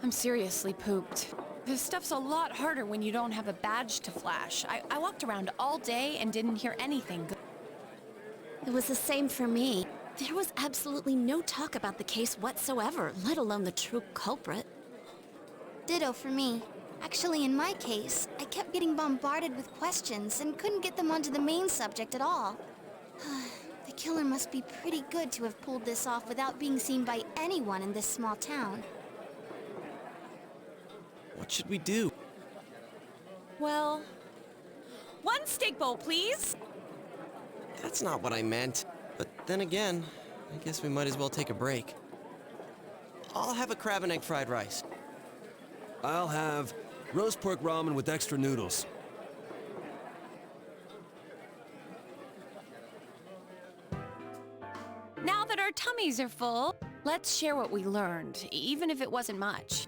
I'm seriously pooped. This stuff's a lot harder when you don't have a badge to flash. I walked around all day and didn't hear anything good. It was the same for me. There was absolutely no talk about the case whatsoever, let alone the true culprit. Ditto for me. Actually, in my case, I kept getting bombarded with questions and couldn't get them onto the main subject at all. The killer must be pretty good to have pulled this off without being seen by anyone in this small town. What should we do? Well, one steak bowl, please. That's not what I meant. But then again, I guess we might as well take a break. I'll have a crab and egg fried rice. I'll have roast pork ramen with extra noodles. Now that our tummies are full, let's share what we learned, even if it wasn't much.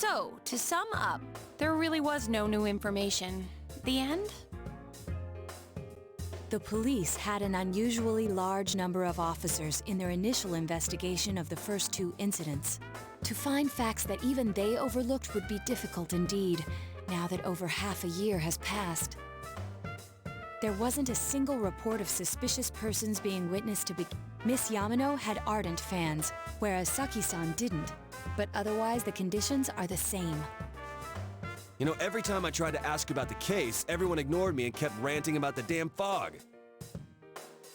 So, to sum up, there really was no new information. The end? The police had an unusually large number of officers in their initial investigation of the first two incidents. To find facts that even they overlooked would be difficult indeed, now that over half a year has passed. There wasn't a single report of suspicious persons being witnessed to begin. Miss Yamano had ardent fans, whereas Saki-san didn't. But otherwise, the conditions are the same. You know, every time I tried to ask about the case, everyone ignored me and kept ranting about the damn fog.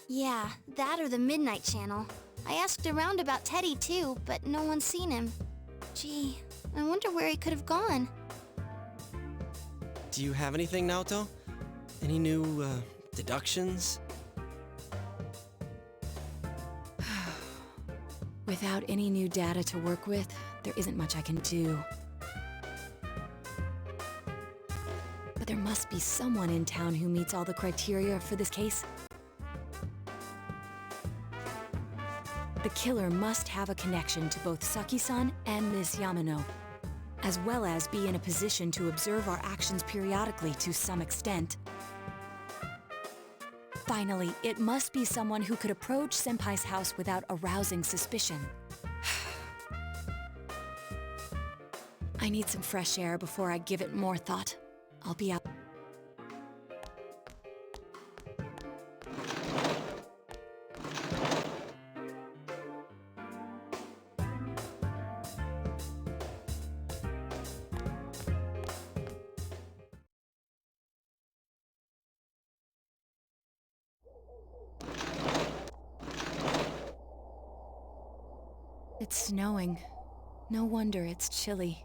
Yeah, that or the Midnight Channel. I asked around about Teddy too, but no one's seen him. Gee, I wonder where he could have gone. Do you have anything, Naoto? Any new, deductions? Without any new data to work with, there isn't much I can do. But there must be someone in town who meets all the criteria for this case. The killer must have a connection to both Saki-san and Miss Yamano, as well as be in a position to observe our actions periodically to some extent. Finally, it must be someone who could approach Senpai's house without arousing suspicion. I need some fresh air before I give it more thought. I'll be out. It's snowing. No wonder it's chilly.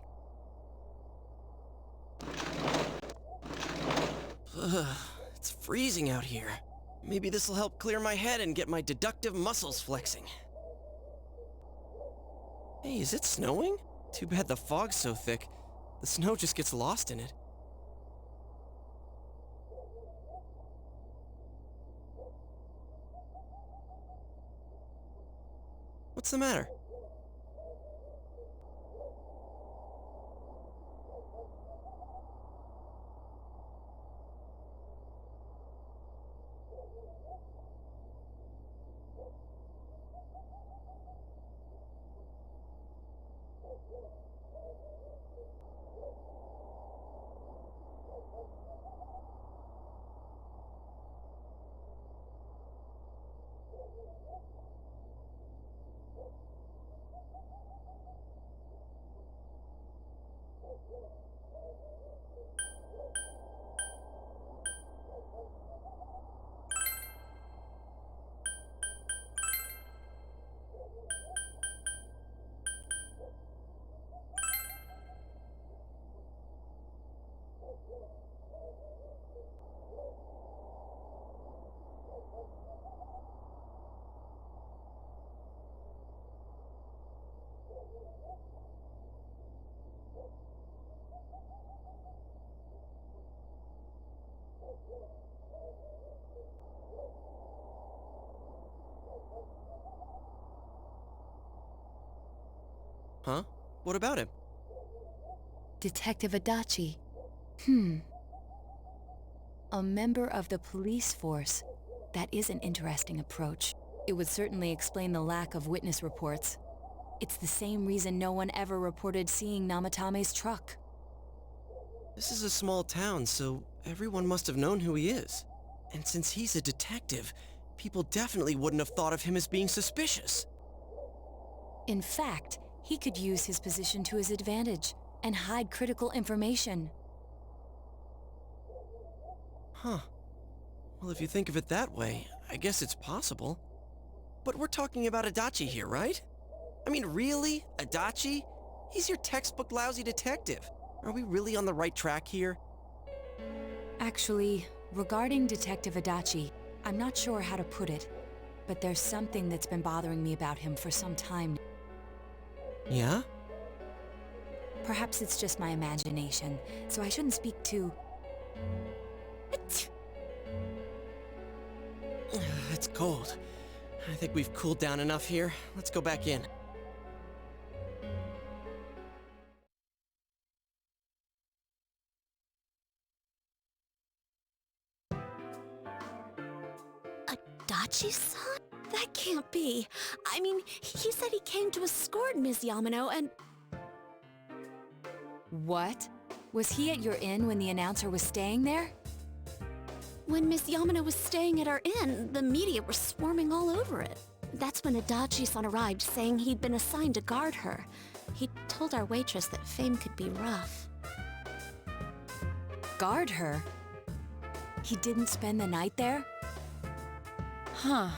Ugh, it's freezing out here. Maybe this'll help clear my head and get my deductive muscles flexing. Hey, is it snowing? Too bad the fog's so thick. The snow just gets lost in it. What's the matter? Huh? What about him? Detective Adachi. A member of the police force. That is an interesting approach. It would certainly explain the lack of witness reports. It's the same reason no one ever reported seeing Namatame's truck. This is a small town, so everyone must have known who he is. And since he's a detective, people definitely wouldn't have thought of him as being suspicious. In fact, he could use his position to his advantage and hide critical information. Huh. Well, if you think of it that way, I guess it's possible. But we're talking about Adachi here, right? I mean, really? Adachi? He's your textbook lousy detective. Are we really on the right track here? Actually, regarding Detective Adachi, I'm not sure how to put it, but there's something that's been bothering me about him for some time. Yeah? Perhaps it's just my imagination, so I shouldn't speak too... It's cold. I think we've cooled down enough here. Let's go back in. Adachi-san? That can't be. I mean, he said he came to escort Ms. Yamano and... What? Was he at your inn when the announcer was staying there? When Miss Yamano was staying at our inn, the media were swarming all over it. That's when Adachi-san arrived, saying he'd been assigned to guard her. He told our waitress that fame could be rough. Guard her? He didn't spend the night there? Huh.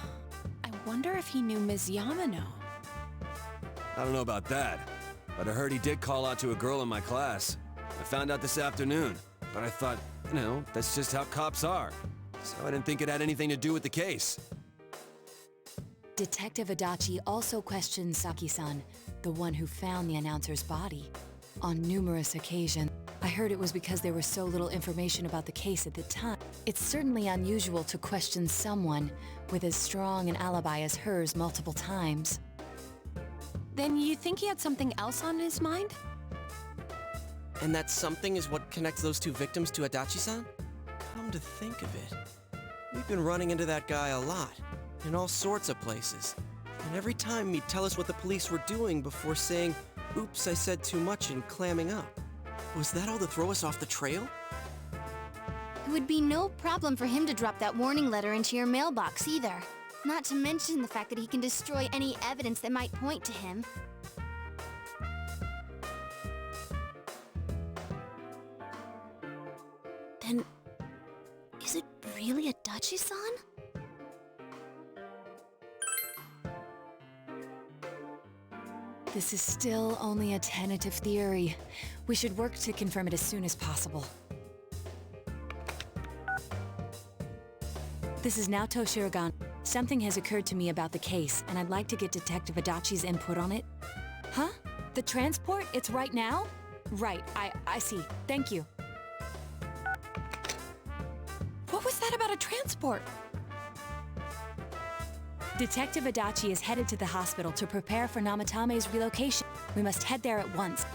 I wonder if he knew Ms. Yamano. I don't know about that, but I heard he did call out to a girl in my class. I found out this afternoon, but I thought, you know, that's just how cops are. So I didn't think it had anything to do with the case. Detective Adachi also questioned Saki-san, the one who found the announcer's body. On numerous occasions, I heard it was because there was so little information about the case at the time. It's certainly unusual to question someone with as strong an alibi as hers multiple times. Then you think he had something else on his mind? And that something is what connects those two victims to Adachi-san? Come to think of it, we've been running into that guy a lot, in all sorts of places. And every time he'd tell us what the police were doing before saying, "Oops, I said too much," and clamming up. Was that all to throw us off the trail? It would be no problem for him to drop that warning letter into your mailbox either. Not to mention the fact that he can destroy any evidence that might point to him. Then, is it really Adachi-san? This is still only a tentative theory. We should work to confirm it as soon as possible. This is Naoto Shiragan. Something has occurred to me about the case, and I'd like to get Detective Adachi's input on it. Huh? The transport? It's right now? Right, I see. Thank you. What was that about a transport? Detective Adachi is headed to the hospital to prepare for Namatame's relocation. We must head there at once.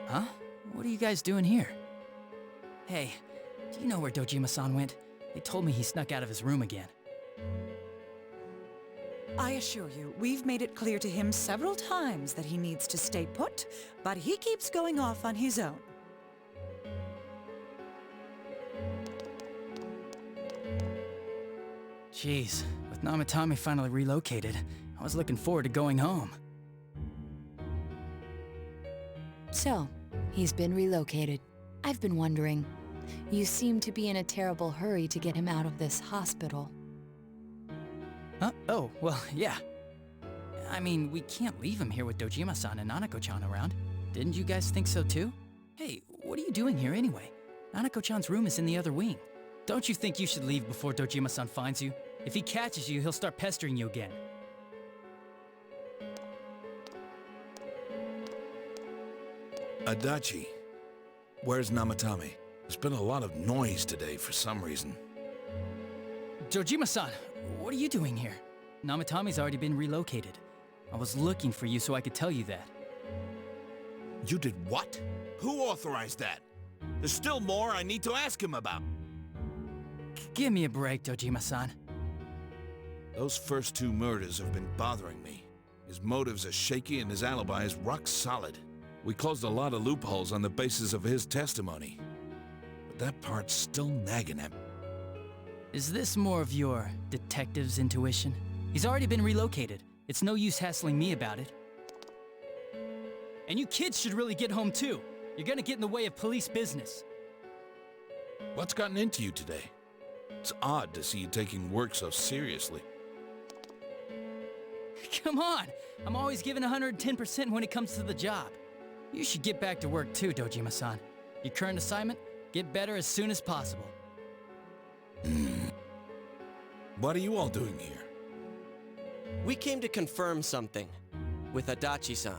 Huh? What are you guys doing here? Hey, do you know where Dojima-san went? They told me he snuck out of his room again. I assure you, we've made it clear to him several times that he needs to stay put, but he keeps going off on his own. Jeez, with Namatame finally relocated, I was looking forward to going home. So, he's been relocated. I've been wondering. You seem to be in a terrible hurry to get him out of this hospital. Huh? Oh, well, yeah. I mean, we can't leave him here with Dojima-san and Nanako-chan around. Didn't you guys think so too? Hey, what are you doing here anyway? Nanako-chan's room is in the other wing. Don't you think you should leave before Dojima-san finds you? If he catches you, he'll start pestering you again. Adachi, where's Namatame? There's been a lot of noise today for some reason. Dojima-san, what are you doing here? Namatame's already been relocated. I was looking for you so I could tell you that. You did what? Who authorized that? There's still more I need to ask him about. Give me a break, Dojima-san. Those first two murders have been bothering me. His motives are shaky and his alibi is rock solid. We closed a lot of loopholes on the basis of his testimony. But that part's still nagging at me. Is this more of your detective's intuition? He's already been relocated. It's no use hassling me about it. And you kids should really get home too. You're gonna get in the way of police business. What's gotten into you today? It's odd to see you taking work so seriously. Come on! I'm always giving 110% when it comes to the job. You should get back to work too, Dojima-san. Your current assignment? Get better as soon as possible. What are you all doing here? We came to confirm something with Adachi-san.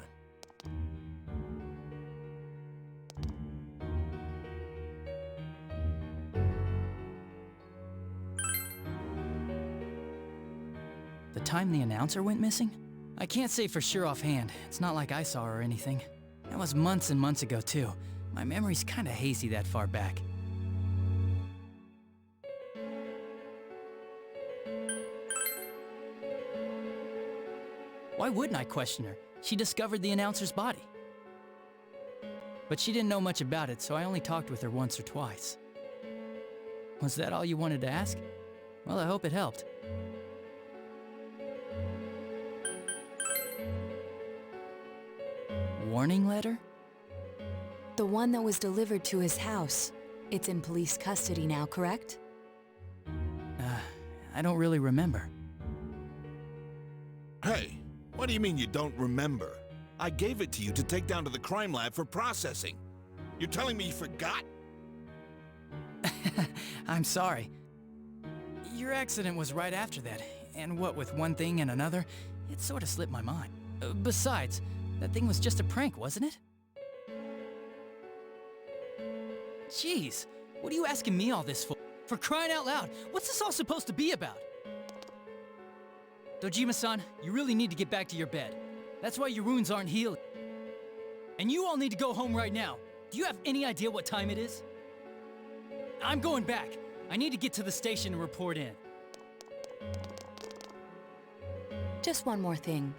The time the announcer went missing? I can't say for sure offhand. It's not like I saw her or anything. That was months and months ago, too. My memory's kinda hazy that far back. Why wouldn't I question her? She discovered the announcer's body. But she didn't know much about it, so I only talked with her once or twice. Was that all you wanted to ask? Well, I hope it helped. Warning letter? The one that was delivered to his house. It's in police custody now, correct? I don't really remember. Hey, what do you mean you don't remember? I gave it to you to take down to the crime lab for processing. You're telling me you forgot? I'm sorry. Your accident was right after that, and what with one thing and another, it sort of slipped my mind. Besides, that thing was just a prank, wasn't it? Jeez, what are you asking me all this for? For crying out loud, what's this all supposed to be about? Dojima-san, you really need to get back to your bed. That's why your wounds aren't healing. And you all need to go home right now. Do you have any idea what time it is? I'm going back. I need to get to the station and report in. Just one more thing.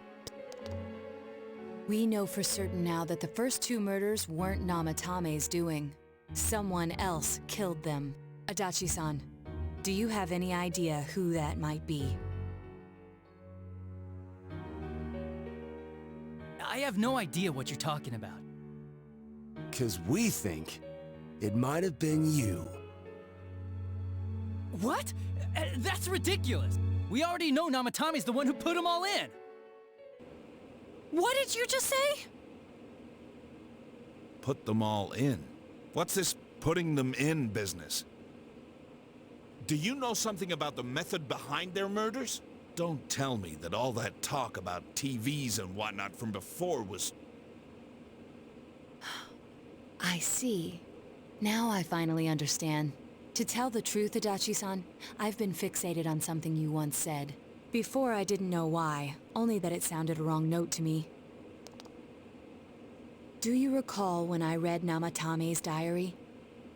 We know for certain now that the first two murders weren't Namatame's doing. Someone else killed them. Adachi-san, do you have any idea who that might be? I have no idea what you're talking about. 'Cause we think it might have been you. What? That's ridiculous! We already know Namatame's the one who put them all in! What did you just say? Put them all in. What's this putting them in business? Do you know something about the method behind their murders? Don't tell me that all that talk about TVs and whatnot from before was... I see. Now I finally understand. To tell the truth, Adachi-san, I've been fixated on something you once said. Before I didn't know why, only that it sounded a wrong note to me. Do you recall when I read Namatame's diary?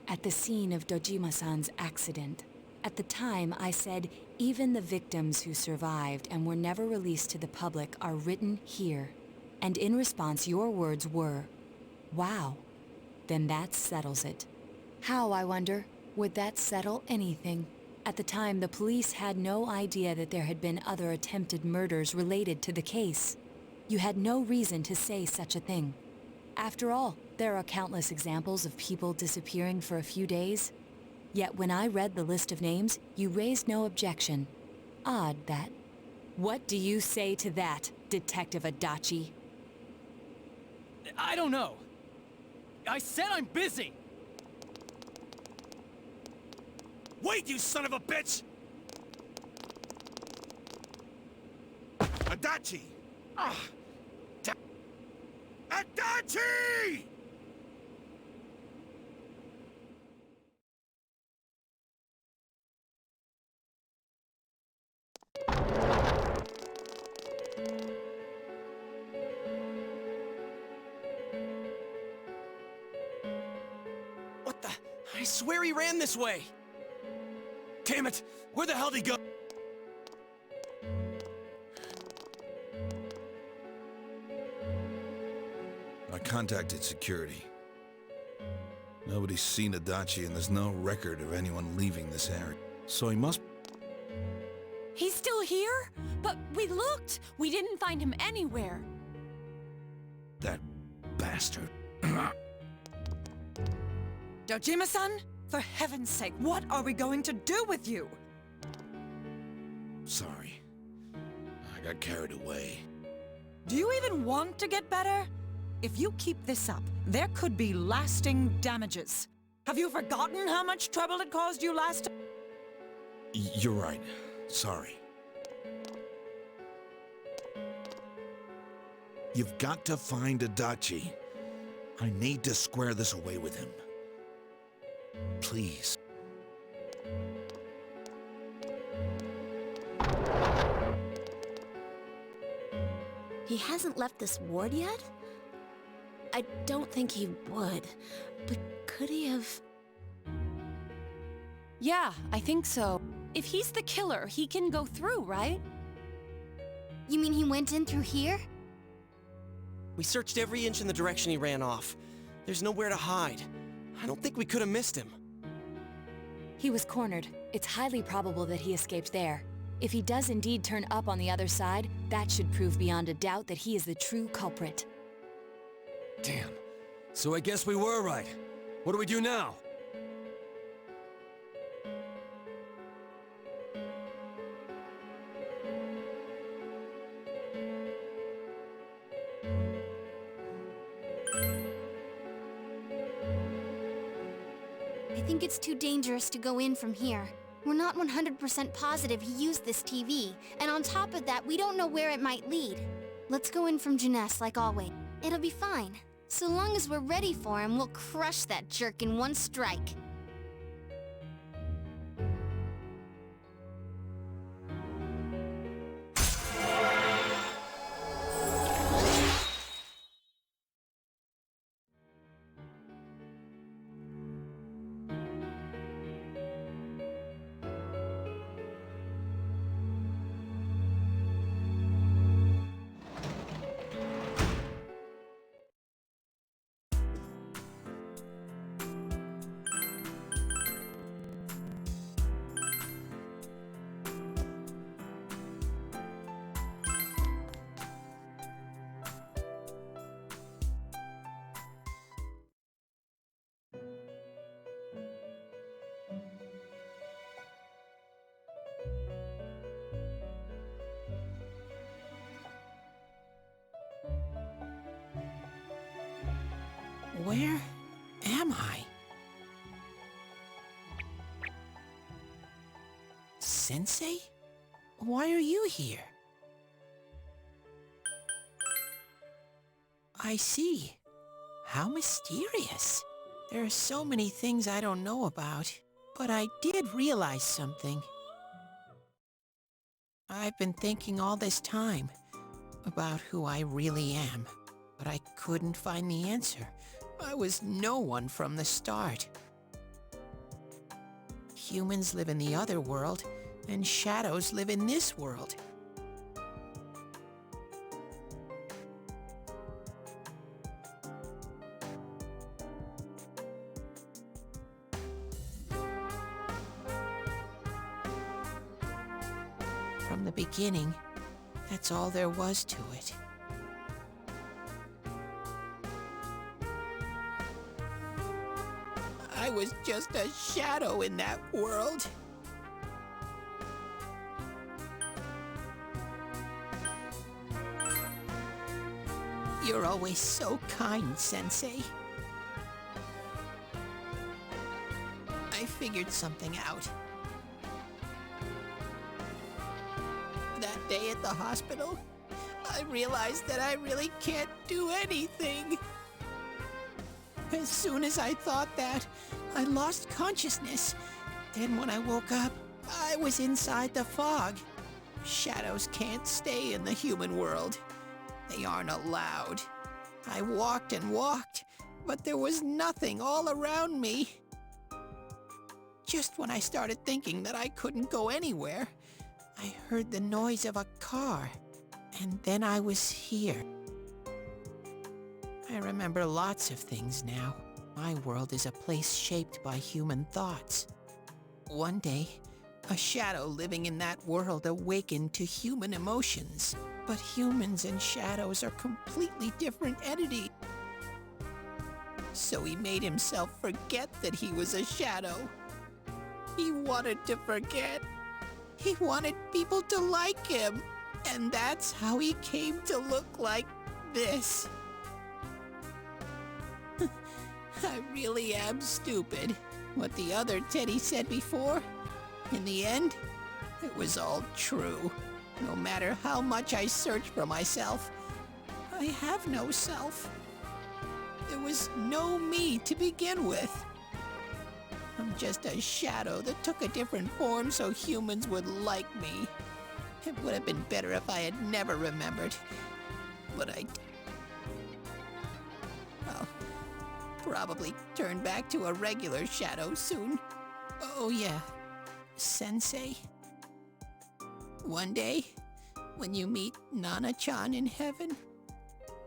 At the scene of Dojima-san's accident. At the time, I said, even the victims who survived and were never released to the public are written here. And in response, your words were, wow. Then that settles it. How, I wonder, would that settle anything? At the time, the police had no idea that there had been other attempted murders related to the case. You had no reason to say such a thing. After all, there are countless examples of people disappearing for a few days. Yet when I read the list of names, you raised no objection. Odd, that. What do you say to that, Detective Adachi? I don't know. I said I'm busy! Wait, you son of a bitch! Adachi! Adachi! What the? I swear he ran this way. Damn it! Where the hell did he go? I contacted security. Nobody's seen Adachi and there's no record of anyone leaving this area. So he must... He's still here? But we looked! We didn't find him anywhere. That bastard. Dojima-san, for heaven's sake, what are we going to do with you? Sorry. I got carried away. Do you even want to get better? If you keep this up, there could be lasting damages. Have you forgotten how much trouble it caused you last time? You're right. Sorry. You've got to find Adachi. I need to square this away with him. Please. He hasn't left this ward yet? I don't think he would, but could he have... Yeah, I think so. If he's the killer, he can go through, right? You mean he went in through here? We searched every inch in the direction he ran off. There's nowhere to hide. I don't think we could have missed him. He was cornered. It's highly probable that he escaped there. If he does indeed turn up on the other side, that should prove beyond a doubt that he is the true culprit. Damn. So I guess we were right. What do we do now? I think it's too dangerous to go in from here. We're not 100% positive he used this TV, and on top of that, we don't know where it might lead. Let's go in from Jeunesse like always. It'll be fine. So long as we're ready for him, we'll crush that jerk in one strike. Where am I? Sensei? Why are you here? I see. How mysterious. There are so many things I don't know about, but I did realize something. I've been thinking all this time about who I really am, but I couldn't find the answer. I was no one from the start. Humans live in the other world, and shadows live in this world. From the beginning, that's all there was to it. I was just a shadow in that world. You're always so kind, Sensei. I figured something out. That day at the hospital, I realized that I really can't do anything. As soon as I thought that, I lost consciousness. Then when I woke up, I was inside the fog. Shadows can't stay in the human world. They aren't allowed. I walked and walked, but there was nothing all around me. Just when I started thinking that I couldn't go anywhere, I heard the noise of a car, and then I was here. I remember lots of things now. My world is a place shaped by human thoughts. One day, a shadow living in that world awakened to human emotions. But humans and shadows are completely different entities. So he made himself forget that he was a shadow. He wanted to forget. He wanted people to like him. And that's how he came to look like this. I really am stupid. What the other Teddy said before, in the end, it was all true. No matter how much I search for myself, I have no self. There was no me to begin with. I'm just a shadow that took a different form so humans would like me. It would have been better if I had never remembered. But I'll probably turn back to a regular shadow soon. Oh yeah, Sensei. One day, when you meet Nana-chan in heaven,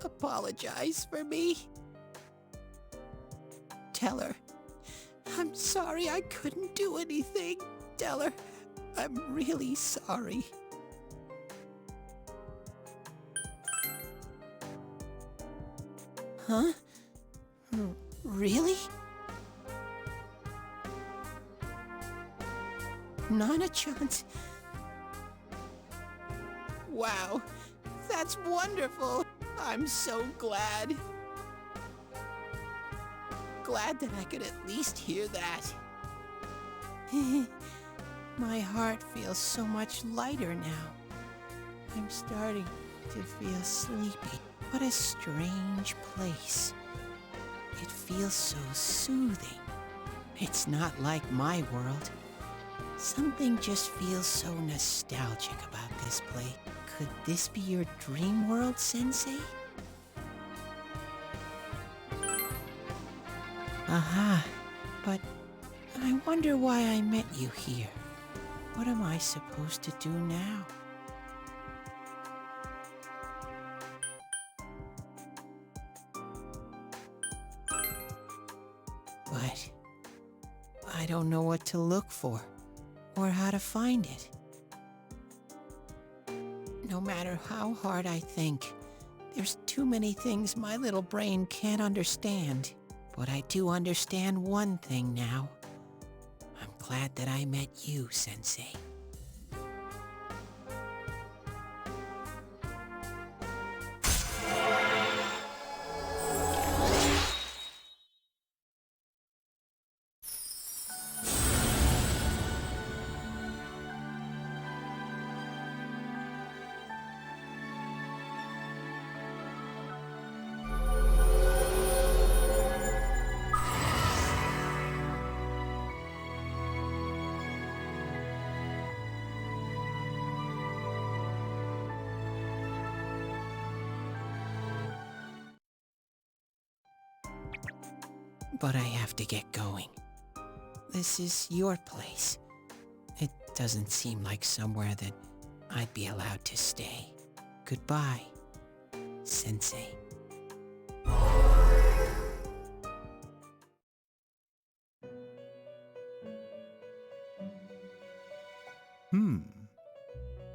apologize for me. Tell her, I'm sorry I couldn't do anything. Tell her, I'm really sorry. Huh? Really? Nana-chan's... Wow, that's wonderful. I'm so glad. Glad that I could at least hear that. My heart feels so much lighter now. I'm starting to feel sleepy. What a strange place. It feels so soothing. It's not like my world. Something just feels so nostalgic about this place. Could this be your dream world, Sensei? Aha, but I wonder why I met you here. What am I supposed to do now? But I don't know what to look for, or how to find it. No matter how hard I think, there's too many things my little brain can't understand. But I do understand one thing now. I'm glad that I met you, Sensei. But I have to get going. This is your place. It doesn't seem like somewhere that I'd be allowed to stay. Goodbye, Sensei.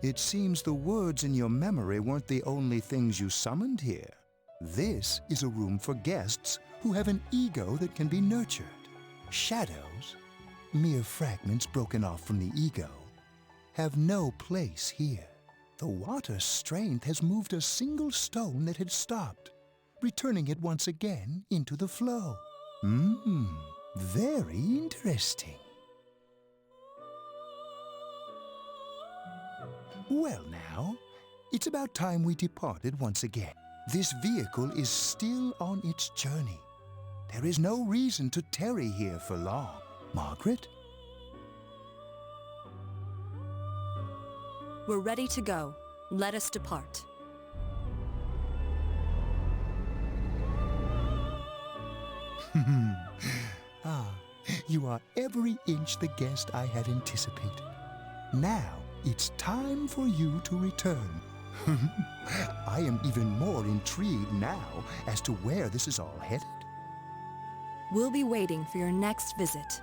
It seems the words in your memory weren't the only things you summoned here. This is a room for guests who have an ego that can be nurtured. Shadows, mere fragments broken off from the ego, have no place here. The water's strength has moved a single stone that had stopped, returning it once again into the flow. Very interesting. Well now, it's about time we departed once again. This vehicle is still on its journey. There is no reason to tarry here for long. Margaret? We're ready to go. Let us depart. You are every inch the guest I had anticipated. Now, it's time for you to return. I am even more intrigued now as to where this is all headed. We'll be waiting for your next visit.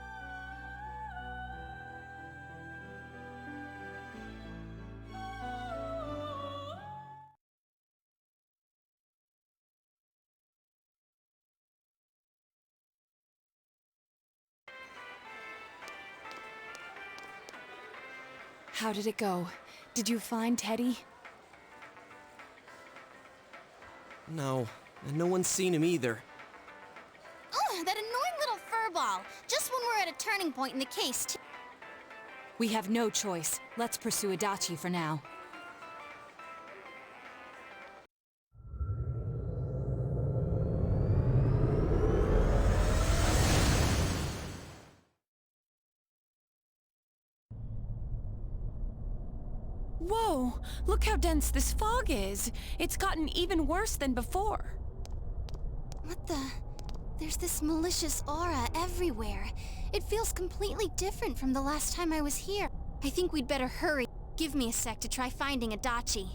How did it go? Did you find Teddy? No, and no one's seen him either. Oh, that annoying little furball! Just when we're at a turning point in the case, too. We have no choice. Let's pursue Adachi for now. Whoa! Look how dense this fog is! It's gotten even worse than before. What the? There's this malicious aura everywhere. It feels completely different from the last time I was here. I think we'd better hurry. Give me a sec to try finding Adachi.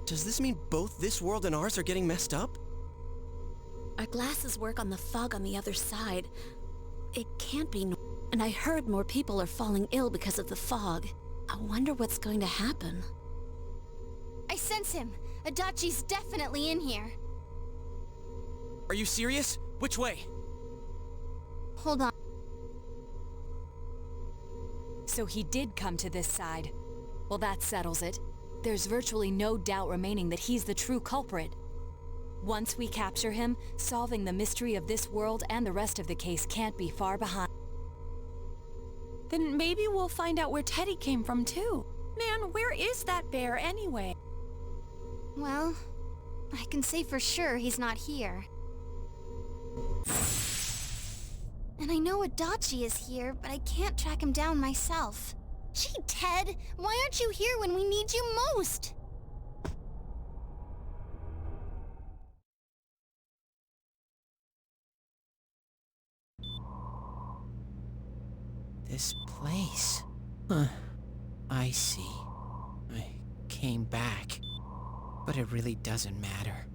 Does this mean both this world and ours are getting messed up? Our glasses work on the fog on the other side. It can't be and I heard more people are falling ill because of the fog. I wonder what's going to happen. I sense him. Adachi's definitely in here. Are you serious? Which way? Hold on. So he did come to this side. Well, that settles it. There's virtually no doubt remaining that he's the true culprit. Once we capture him, solving the mystery of this world and the rest of the case can't be far behind. Then maybe we'll find out where Teddy came from too. Man, where is that bear anyway? Well, I can say for sure he's not here. And I know Adachi is here, but I can't track him down myself. Gee, Ted! Why aren't you here when we need you most? This place. Huh. I see. I came back. But it really doesn't matter.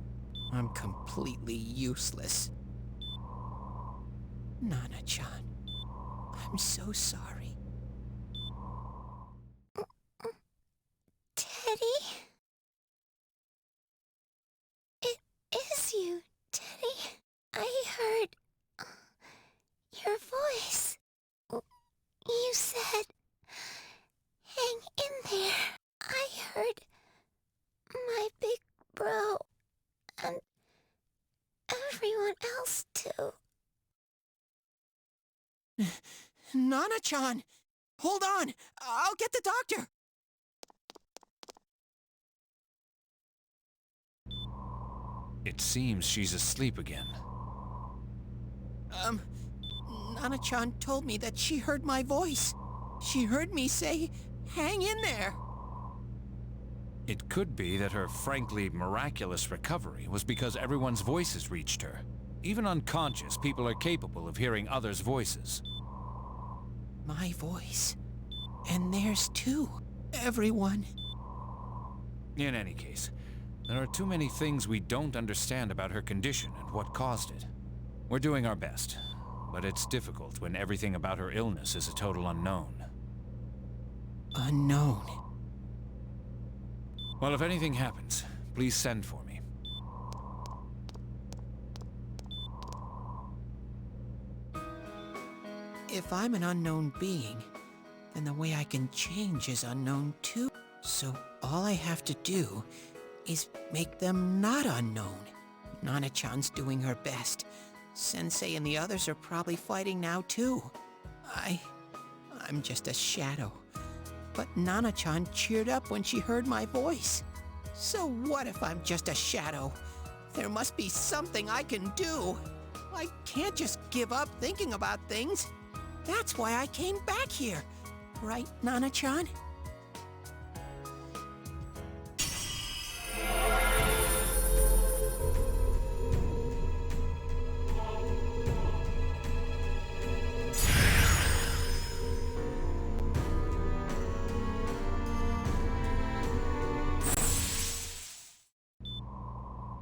I'm completely useless. Nana-chan, I'm so sorry. Teddy? It is you, Teddy. I heard your voice. You said, hang in there. I heard my big bro and everyone else too. Nana-chan! Hold on! I'll get the doctor! It seems she's asleep again. Nana-chan told me that she heard my voice. She heard me say, hang in there! It could be that her frankly miraculous recovery was because everyone's voices reached her. Even unconscious, people are capable of hearing others' voices. My voice. And theirs too. Everyone. In any case, there are too many things we don't understand about her condition and what caused it. We're doing our best, but it's difficult when everything about her illness is a total unknown. Unknown. Well, if anything happens, please send for me. If I'm an unknown being, then the way I can change is unknown too. So all I have to do is make them not unknown. Nana-chan's doing her best. Sensei and the others are probably fighting now too. I'm just a shadow. But Nana-chan cheered up when she heard my voice. So what if I'm just a shadow? There must be something I can do. I can't just give up thinking about things. That's why I came back here. Right, Nana-chan?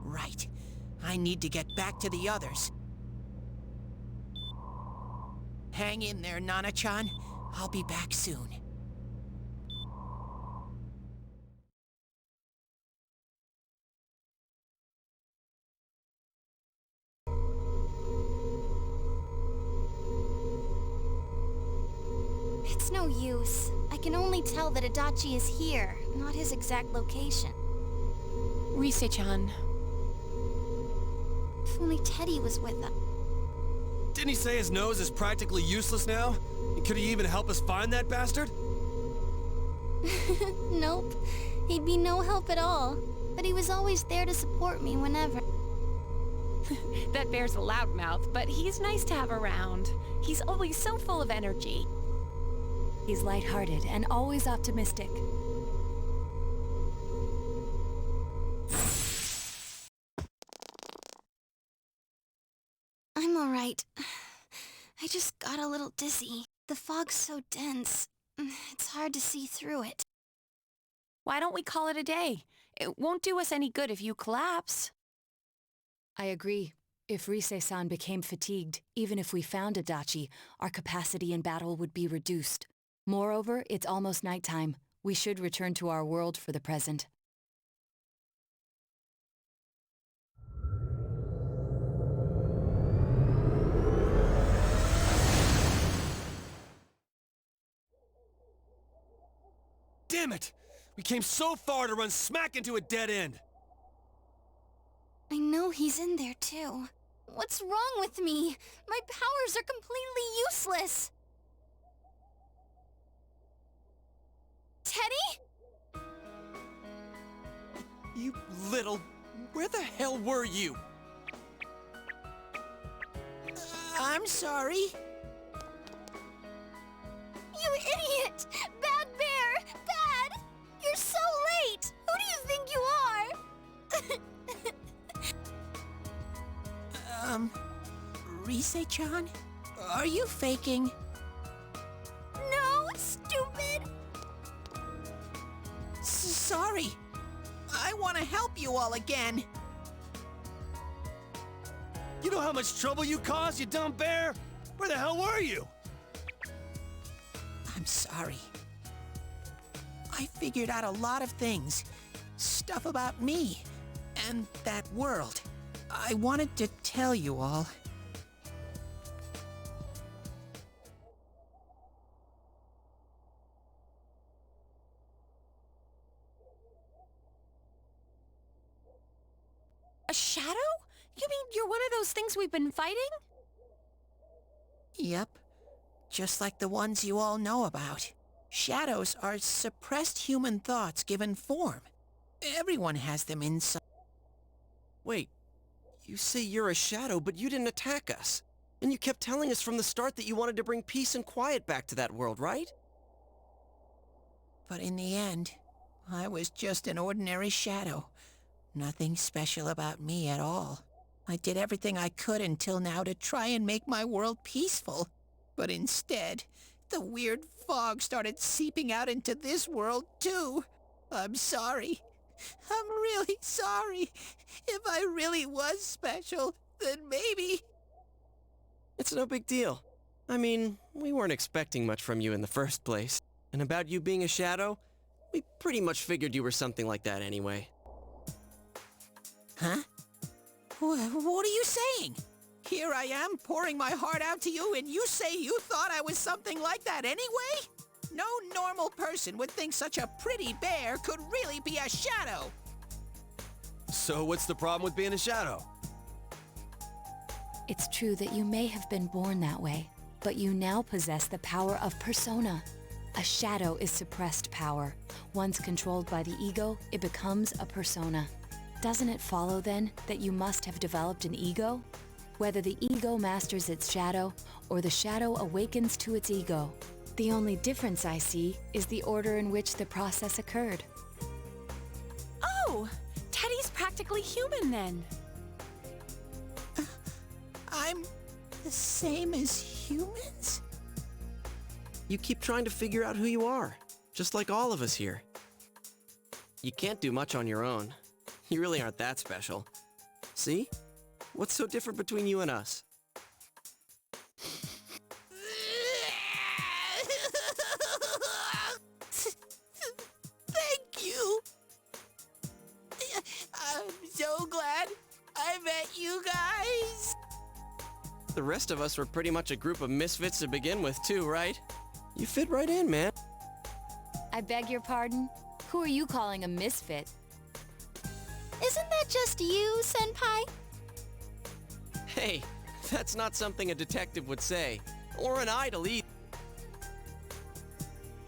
Right. I need to get back to the others. Hang in there, Nana-chan. I'll be back soon. It's no no use. I can only tell that Adachi is here, not his exact location. Rise-chan. If only Teddy was with us. Didn't he say his nose is practically useless now? And could he even help us find that bastard? Nope. He'd be no help at all. But he was always there to support me whenever. That bear's a loudmouth, but he's nice to have around. He's always so full of energy. He's lighthearted and always optimistic. I'm alright. I just got a little dizzy. The fog's so dense. It's hard to see through it. Why don't we call it a day? It won't do us any good if you collapse. I agree. If Rise-san became fatigued, even if we found Adachi, our capacity in battle would be reduced. Moreover, it's almost nighttime. We should return to our world for the present. Damn it! We came so far to run smack into a dead end! I know he's in there too. What's wrong with me? My powers are completely useless. Teddy? You little... Where the hell were you? I'm sorry. You idiot! Bad bear! Bad! You're so late! Who do you think you are? Rise-chan? Are you faking? No, stupid! Sorry. I want to help you all again. You know how much trouble you caused, you dumb bear? Where the hell were you? I'm sorry. I figured out a lot of things. Stuff about me and that world. I wanted to tell you all. A shadow? You mean you're one of those things we've been fighting? Yep. Just like the ones you all know about. Shadows are suppressed human thoughts given form. Everyone has them inside. Wait, you say you're a shadow, but you didn't attack us. And you kept telling us from the start that you wanted to bring peace and quiet back to that world, right? But in the end, I was just an ordinary shadow. Nothing special about me at all. I did everything I could until now to try and make my world peaceful. But instead, the weird fog started seeping out into this world too. I'm sorry. I'm really sorry. If I really was special, then maybe... It's no big deal. I mean, we weren't expecting much from you in the first place. And about you being a shadow, we pretty much figured you were something like that anyway. Huh? What are you saying? Here I am, pouring my heart out to you, and you say you thought I was something like that anyway? No normal person would think such a pretty bear could really be a shadow. So what's the problem with being a shadow? It's true that you may have been born that way, but you now possess the power of persona. A shadow is suppressed power. Once controlled by the ego, it becomes a persona. Doesn't it follow, then, that you must have developed an ego? Whether the ego masters its shadow, or the shadow awakens to its ego. The only difference I see is the order in which the process occurred. Oh! Teddy's practically human, then. I'm the same as humans? You keep trying to figure out who you are, just like all of us here. You can't do much on your own. You really aren't that special. See? What's so different between you and us? Thank you! I'm so glad I met you guys! The rest of us were pretty much a group of misfits to begin with, too, right? You fit right in, man. I beg your pardon? Who are you calling a misfit? Isn't that just you, Senpai? Hey, that's not something a detective would say. Or an idol either.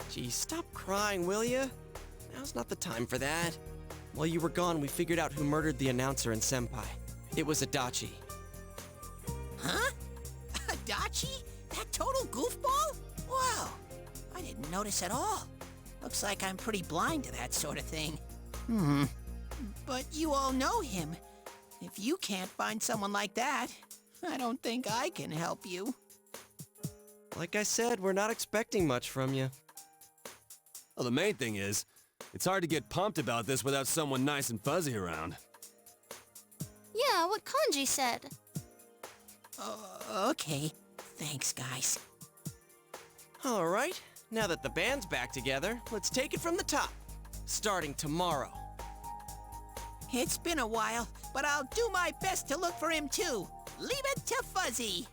Gee, stop crying, will ya? Now's not the time for that. While you were gone, we figured out who murdered the announcer and Senpai. It was Adachi. Huh? Adachi? That total goofball? Wow, I didn't notice at all. Looks like I'm pretty blind to that sort of thing. But you all know him. If you can't find someone like that, I don't think I can help you. Like I said, we're not expecting much from you. Well, the main thing is, it's hard to get pumped about this without someone nice and fuzzy around. Yeah, what Kanji said. Okay. Thanks, guys. All right, now that the band's back together, let's take it from the top. Starting tomorrow. It's been a while, but I'll do my best to look for him too. Leave it to Fuzzy.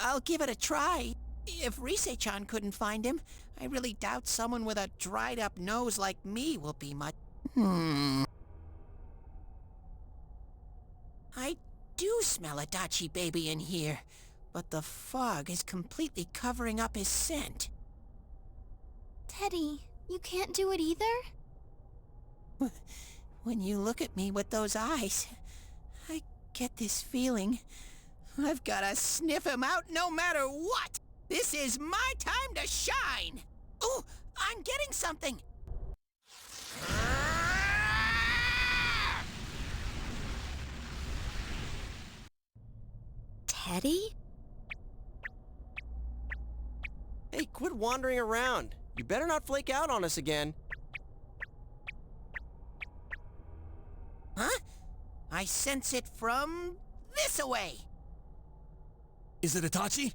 I'll give it a try. If Rise-chan couldn't find him, I really doubt someone with a dried-up nose like me will be much... I do smell Adachi baby in here, but the fog is completely covering up his scent. Teddy, you can't do it either? When you look at me with those eyes, I get this feeling. I've gotta sniff him out no matter what! This is my time to shine! Ooh, I'm getting something! Teddy? Hey, quit wandering around. You better not flake out on us again. Huh? I sense it from this away! Is it Itachi?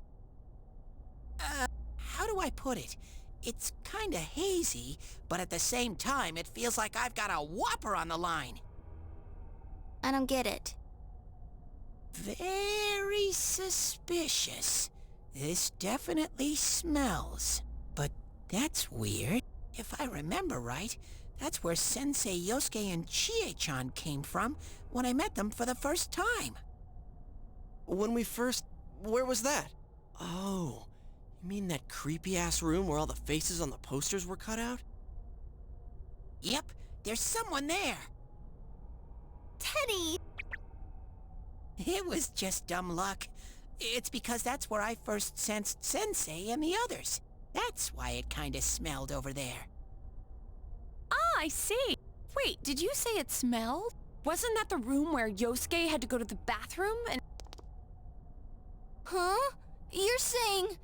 How do I put it? It's kinda hazy, but at the same time, it feels like I've got a whopper on the line. I don't get it. Very suspicious. This definitely smells. But that's weird. If I remember right, that's where Sensei Yosuke and Chie-chan came from when I met them for the first time. When we first... Where was that? Oh, you mean that creepy-ass room where all the faces on the posters were cut out? Yep, there's someone there. Teddy! It was just dumb luck. It's because that's where I first sensed Sensei and the others. That's why it kinda smelled over there. Ah, I see. Wait, did you say it smelled? Wasn't that the room where Yosuke had to go to the bathroom and... Huh? You're saying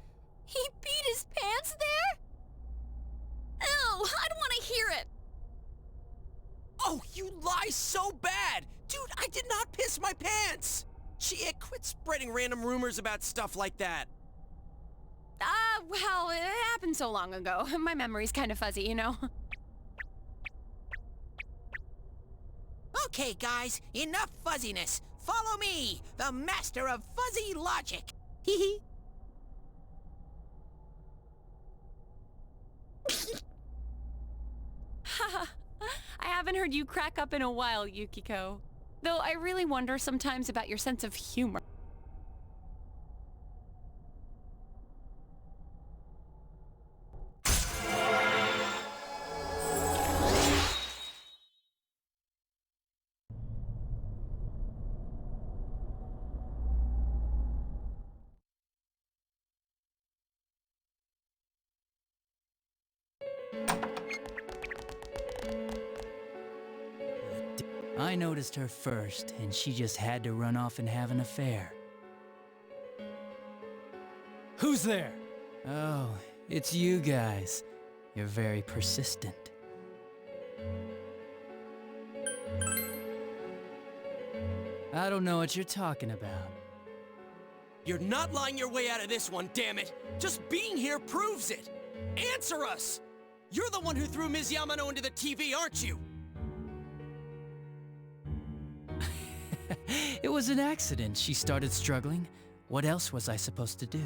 he beat his pants there? Ew, I don't want to hear it. Oh, you lie so bad! Dude, I did not piss my pants! Chia, quit spreading random rumors about stuff like that. Well, it happened so long ago. My memory's kind of fuzzy, you know? Okay, guys, enough fuzziness. Follow me, the master of fuzzy logic. Hee Haha. I haven't heard you crack up in a while, Yukiko. Though I really wonder sometimes about your sense of humor. I noticed her first, and she just had to run off and have an affair. Who's there? Oh, it's you guys. You're very persistent. I don't know what you're talking about. You're not lying your way out of this one, damn it! Just being here proves it! Answer us! You're the one who threw Ms. Yamano into the TV, aren't you? It was an accident. She started struggling. What else was I supposed to do?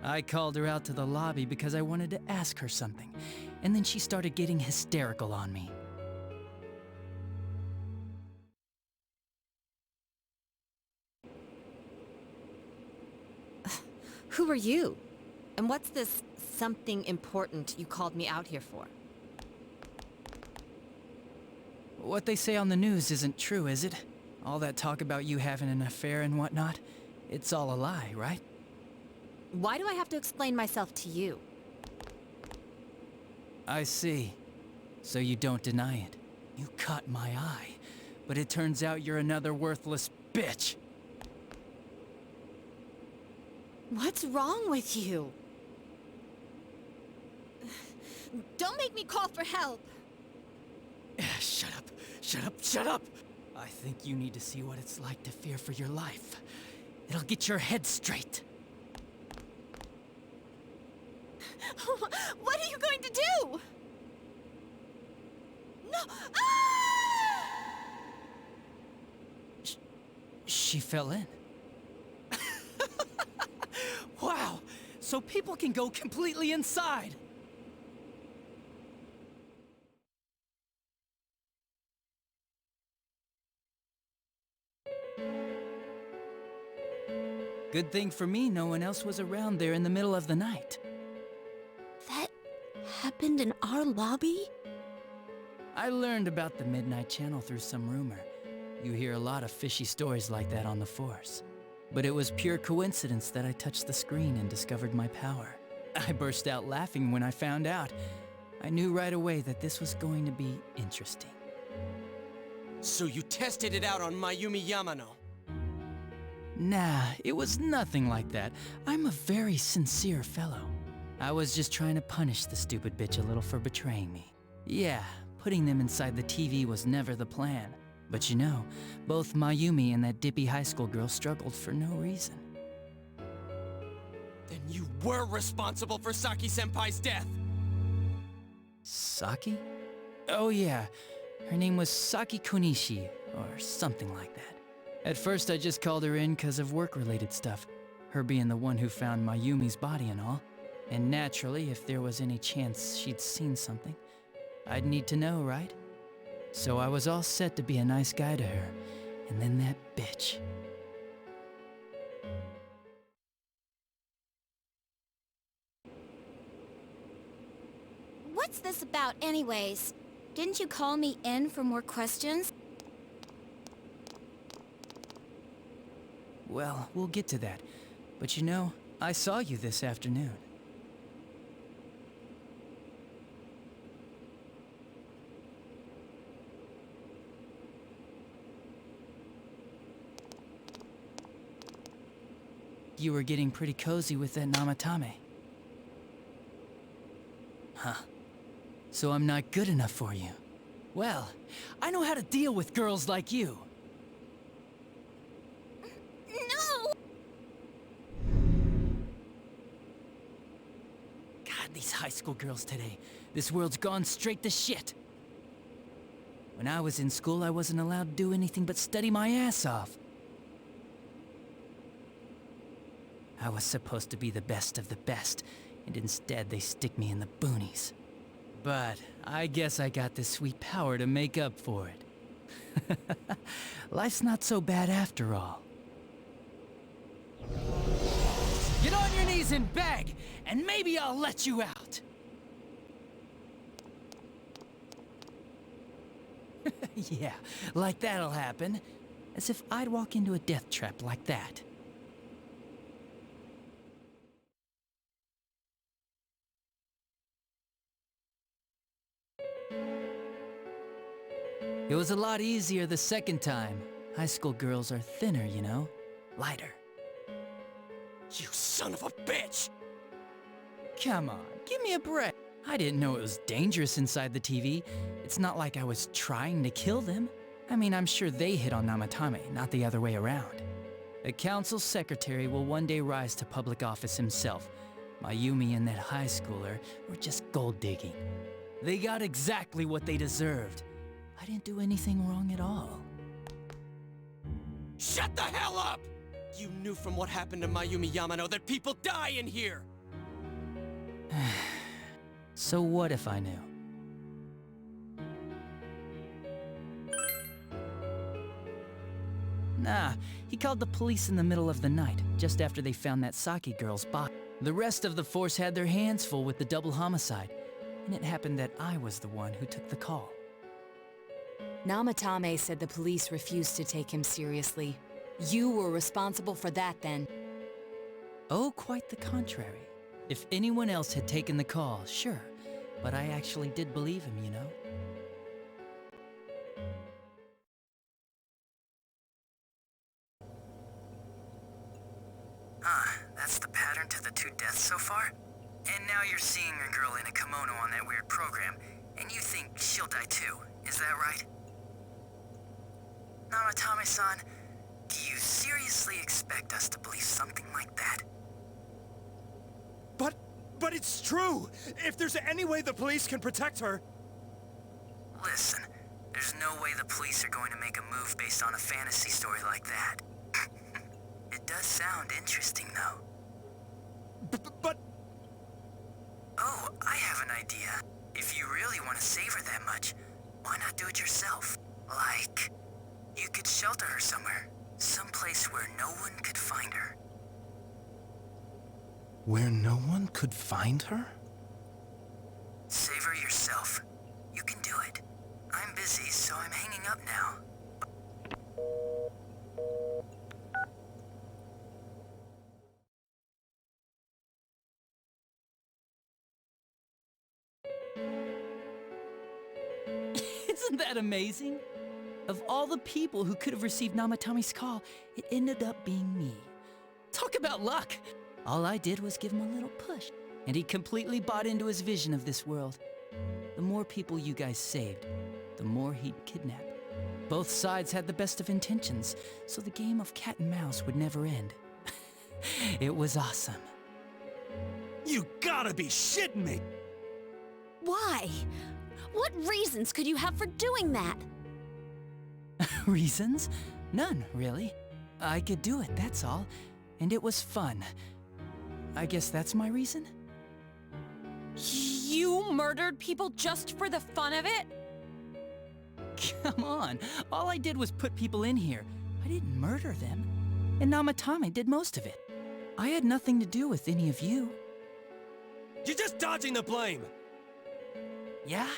I called her out to the lobby because I wanted to ask her something, and then she started getting hysterical on me. Who are you? And what's this something important you called me out here for? What they say on the news isn't true, is it? All that talk about you having an affair and whatnot, it's all a lie, right? Why do I have to explain myself to you? I see. So you don't deny it. You caught my eye. But it turns out you're another worthless bitch. What's wrong with you? Don't make me call for help! Shut up! Shut up! Shut up! I think you need to see what it's like to fear for your life. It'll get your head straight. What are you going to do? No! Ah! She fell in. Wow! So people can go completely inside! Good thing for me, no one else was around there in the middle of the night. That happened in our lobby? I learned about the Midnight Channel through some rumor. You hear a lot of fishy stories like that on the Force. But it was pure coincidence that I touched the screen and discovered my power. I burst out laughing when I found out. I knew right away that this was going to be interesting. So you tested it out on Mayumi Yamano? Nah, it was nothing like that. I'm a very sincere fellow. I was just trying to punish the stupid bitch a little for betraying me. Yeah, putting them inside the TV was never the plan. But you know, both Mayumi and that dippy high school girl struggled for no reason. Then you were responsible for Saki-senpai's death! Saki? Oh yeah, her name was Saki Konishi, or something like that. At first I just called her in because of work-related stuff, her being the one who found Mayumi's body and all. And naturally, if there was any chance she'd seen something, I'd need to know, right? So I was all set to be a nice guy to her, and then that bitch. What's this about anyways? Didn't you call me in for more questions? Well, we'll get to that. But you know, I saw you this afternoon. You were getting pretty cozy with that Namatame. Huh. So I'm not good enough for you. Well, I know how to deal with girls like you. No! God, these high school girls today. This world's gone straight to shit. When I was in school, I wasn't allowed to do anything but study my ass off. I was supposed to be the best of the best, and instead they stick me in the boonies. But I guess I got this sweet power to make up for it. Life's not so bad after all. Get on your knees and beg, and maybe I'll let you out. Yeah, like that'll happen. As if I'd walk into a death trap like that. It was a lot easier the second time. High school girls are thinner, you know? Lighter. You son of a bitch! Come on, give me a break. I didn't know it was dangerous inside the TV. It's not like I was trying to kill them. I mean, I'm sure they hit on Namatame, not the other way around. The council secretary will one day rise to public office himself. Mayumi and that high schooler were just gold digging. They got exactly what they deserved. I didn't do anything wrong at all. Shut the hell up! You knew from what happened to Mayumi Yamano that people die in here! So what if I knew? Nah, he called the police in the middle of the night, just after they found that Saki girl's body. The rest of the force had their hands full with the double homicide, and it happened that I was the one who took the call. Namatame said the police refused to take him seriously. You were responsible for that then. Oh, quite the contrary. If anyone else had taken the call, sure, but I actually did believe him, you know? That's the pattern to the 2 deaths so far? And now you're seeing a girl in a kimono on that weird program, and you think she'll die too, is that right? Namatame-san, do you seriously expect us to believe something like that? But it's true! If there's any way the police can protect her... Listen, there's no way the police are going to make a move based on a fantasy story like that. It does sound interesting, though. But... Oh, I have an idea. If you really want to save her that much, why not do it yourself? Like, you could shelter her somewhere. Someplace where no one could find her. Where no one could find her? Save her yourself. You can do it. I'm busy, so I'm hanging up now. Isn't that amazing? Of all the people who could have received Namatame's call, it ended up being me. Talk about luck! All I did was give him a little push, and he completely bought into his vision of this world. The more people you guys saved, the more he'd kidnap. Both sides had the best of intentions, so the game of cat and mouse would never end. It was awesome. You gotta be shitting me! Why? What reasons could you have for doing that? Reasons? None, really. I could do it, that's all. And it was fun. I guess that's my reason? You murdered people just for the fun of it? Come on, all I did was put people in here. I didn't murder them. And Namatame did most of it. I had nothing to do with any of you. You're just dodging the blame! Yeah?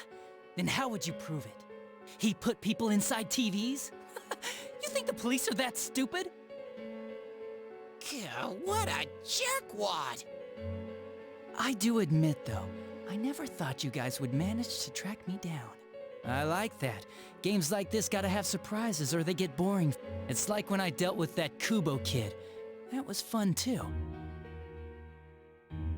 Then how would you prove it? He put people inside TVs? You think the police are that stupid? What a jerkwad! I do admit, though, I never thought you guys would manage to track me down. I like that. Games like this gotta have surprises or they get boring. It's like when I dealt with that Kubo kid. That was fun, too.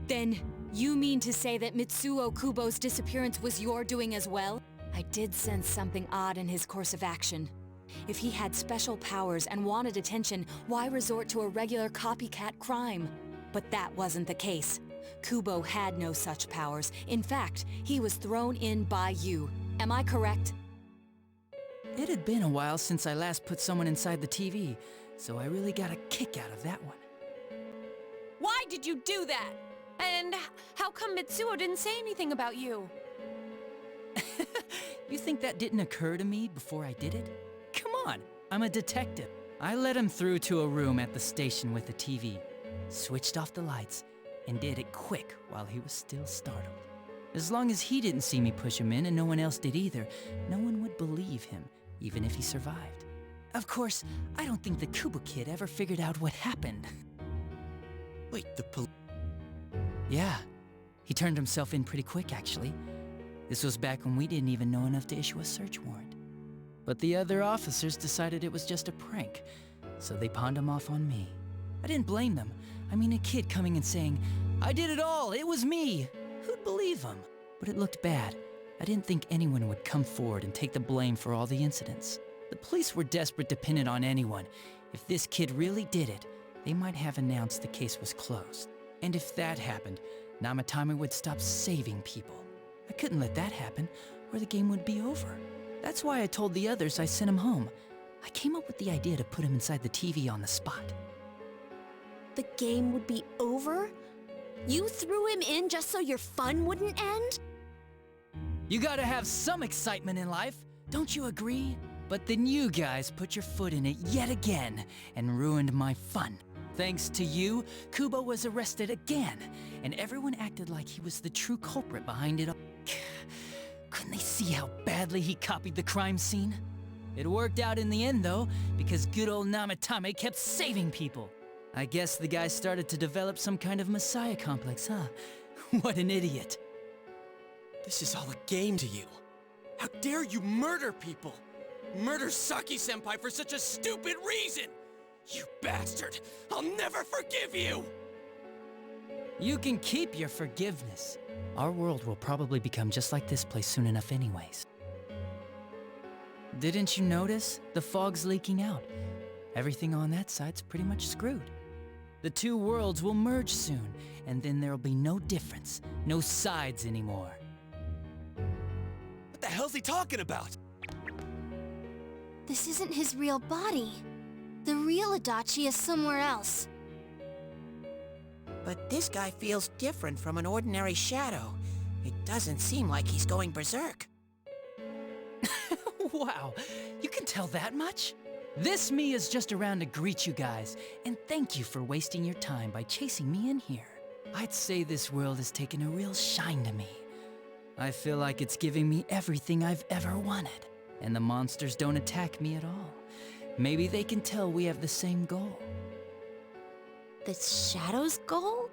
Then, you mean to say that Mitsuo Kubo's disappearance was your doing as well? I did sense something odd in his course of action. If he had special powers and wanted attention, why resort to a regular copycat crime? But that wasn't the case. Kubo had no such powers. In fact, he was thrown in by you. Am I correct? It had been a while since I last put someone inside the TV, so I really got a kick out of that one. Why did you do that? And how come Mitsuo didn't say anything about you? You think that didn't occur to me before I did it? Come on, I'm a detective. I let him through to a room at the station with a TV, switched off the lights, and did it quick while he was still startled. As long as he didn't see me push him in and no one else did either, no one would believe him, even if he survived. Of course, I don't think the Kubo kid ever figured out what happened. Wait, Yeah, he turned himself in pretty quick, actually. This was back when we didn't even know enough to issue a search warrant. But the other officers decided it was just a prank, so they pawned him off on me. I didn't blame them. I mean, a kid coming and saying, "I did it all, it was me." Who'd believe him? But it looked bad. I didn't think anyone would come forward and take the blame for all the incidents. The police were desperate to pin it on anyone. If this kid really did it, they might have announced the case was closed. And if that happened, Namatame would stop saving people. I couldn't let that happen, or the game would be over. That's why I told the others I sent him home. I came up with the idea to put him inside the TV on the spot. The game would be over? You threw him in just so your fun wouldn't end? You gotta have some excitement in life, don't you agree? But then you guys put your foot in it yet again and ruined my fun. Thanks to you, Kubo was arrested again, and everyone acted like he was the true culprit behind it all. Couldn't they see how badly he copied the crime scene? It worked out in the end, though, because good old Namatame kept saving people. I guess the guy started to develop some kind of messiah complex, huh? What an idiot. This is all a game to you. How dare you murder people? Murder Saki-senpai for such a stupid reason! You bastard! I'll never forgive you! You can keep your forgiveness. Our world will probably become just like this place soon enough anyways. Didn't you notice? The fog's leaking out. Everything on that side's pretty much screwed. The two worlds will merge soon, and then there'll be no difference, no sides anymore. What the hell's he talking about? This isn't his real body. The real Adachi is somewhere else. But this guy feels different from an ordinary shadow. It doesn't seem like he's going berserk. Wow, you can tell that much? This me is just around to greet you guys, and thank you for wasting your time by chasing me in here. I'd say this world has taken a real shine to me. I feel like it's giving me everything I've ever wanted, and the monsters don't attack me at all. Maybe they can tell we have the same goal. The Shadow's goal?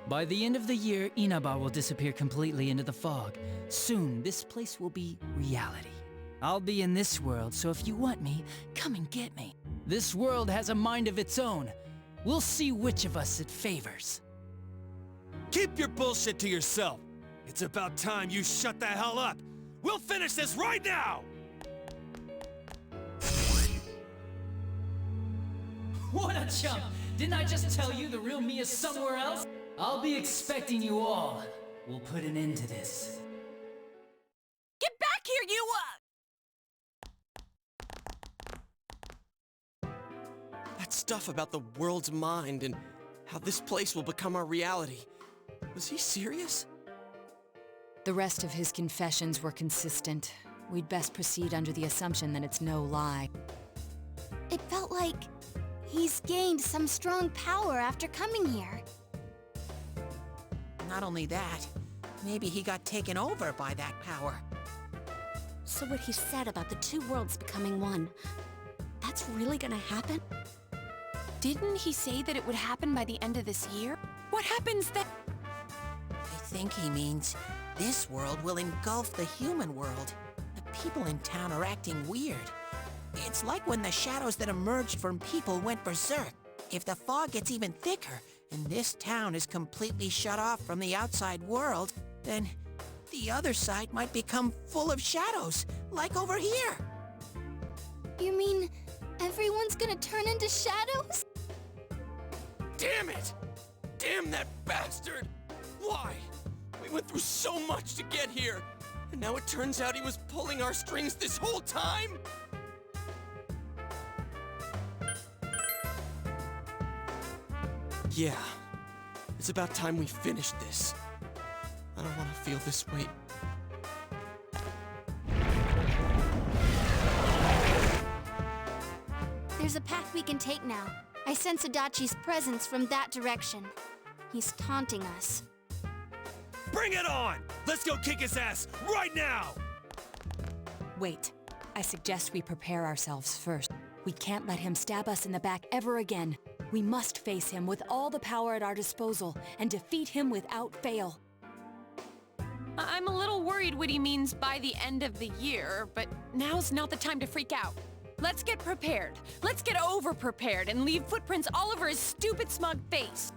By the end of the year, Inaba will disappear completely into the fog. Soon, this place will be reality. I'll be in this world, so if you want me, come and get me. This world has a mind of its own. We'll see which of us it favors. Keep your bullshit to yourself. It's about time you shut the hell up. We'll finish this right now! What a chump! Didn't I just tell you the real me is somewhere else? I'll be expecting you all. We'll put an end to this. Get back here, you That stuff about the world's mind and how this place will become our reality. Was he serious? The rest of his confessions were consistent. We'd best proceed under the assumption that it's no lie. It felt like he's gained some strong power after coming here. Not only that, maybe he got taken over by that power. So what he said about the two worlds becoming one, that's really gonna happen? Didn't he say that it would happen by the end of this year? What happens then? I think he means this world will engulf the human world. The people in town are acting weird. It's like when the shadows that emerged from people went berserk. If the fog gets even thicker, and this town is completely shut off from the outside world, then the other side might become full of shadows, like over here. You mean everyone's gonna turn into shadows? Damn it! Damn that bastard! Why? We went through so much to get here, and now it turns out he was pulling our strings this whole time? Yeah, it's about time we finished this. I don't want to feel this weight. There's a path we can take now. I sense Adachi's presence from that direction. He's taunting us. Bring it on! Let's go kick his ass right now! Wait. I suggest we prepare ourselves first. We can't let him stab us in the back ever again. We must face him with all the power at our disposal and defeat him without fail. I'm a little worried what he means by the end of the year, but now's not the time to freak out. Let's get prepared. Let's get over-prepared and leave footprints all over his stupid smug face.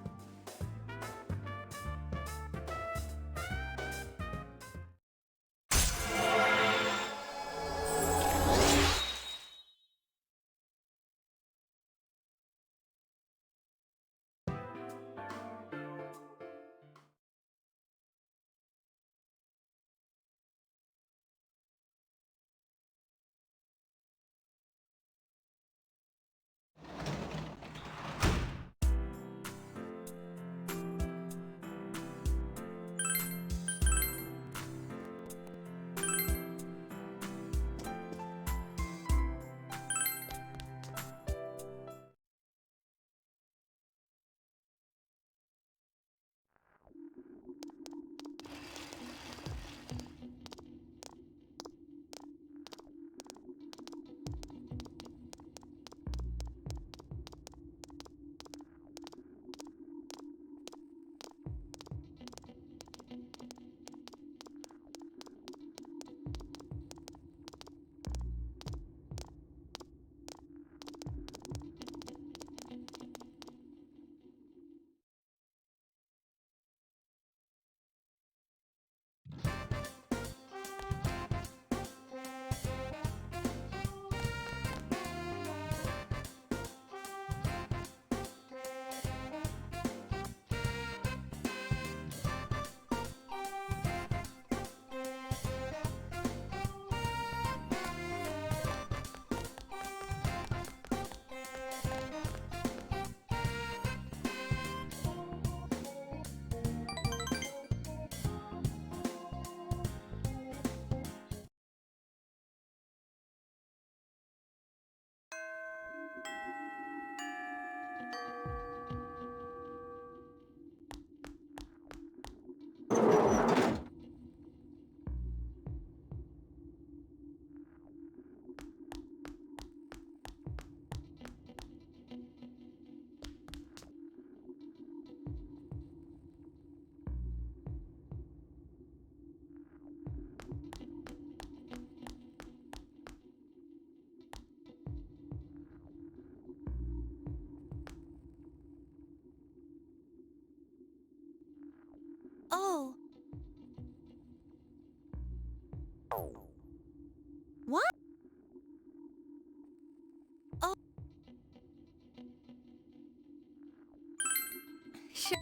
Oh. What? Oh. Sure.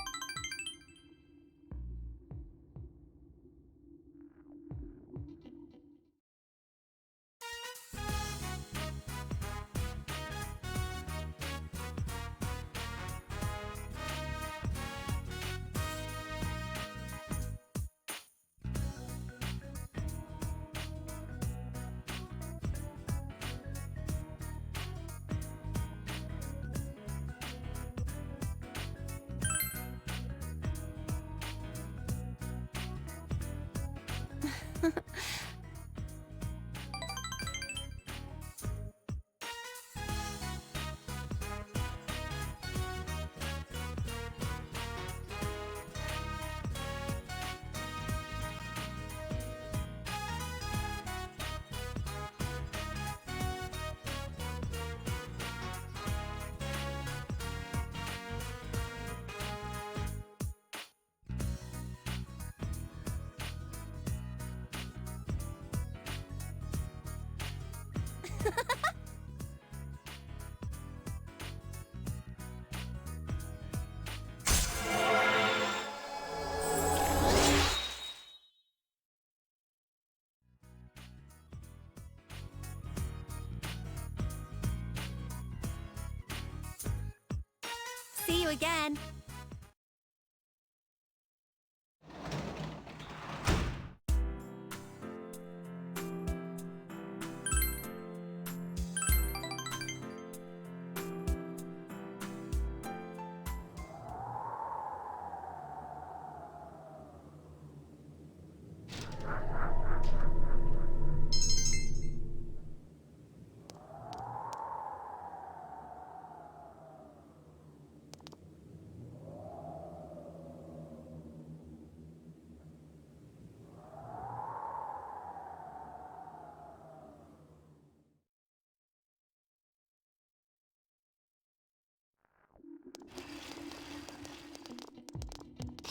See you again.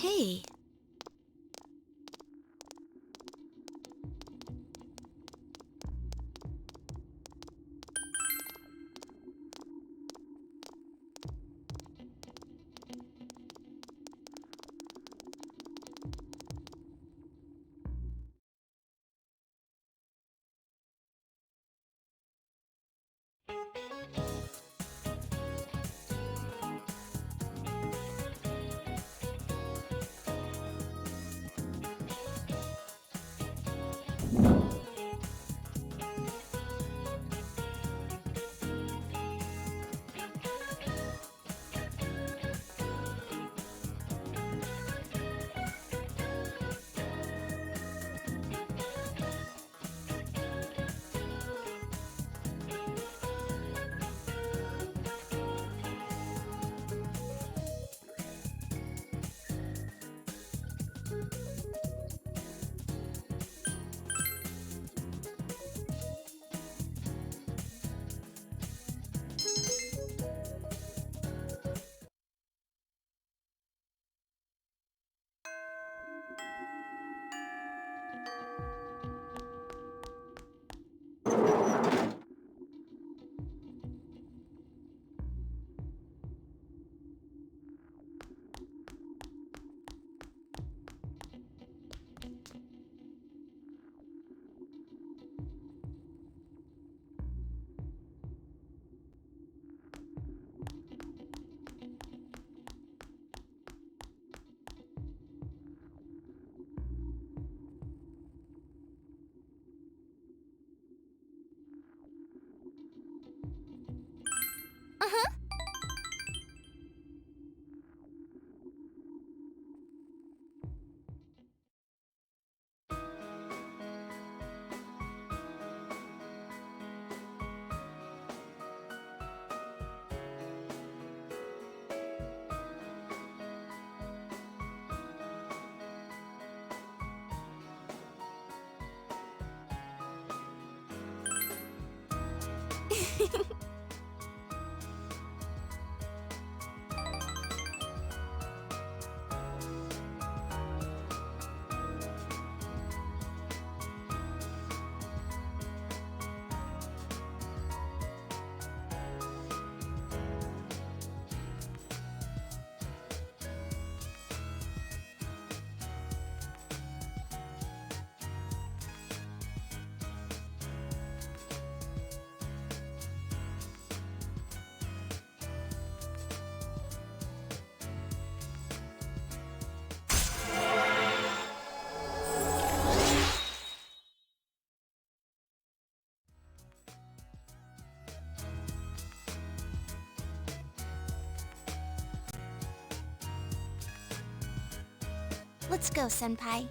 Hey. Uh-huh. Let's go, Senpai.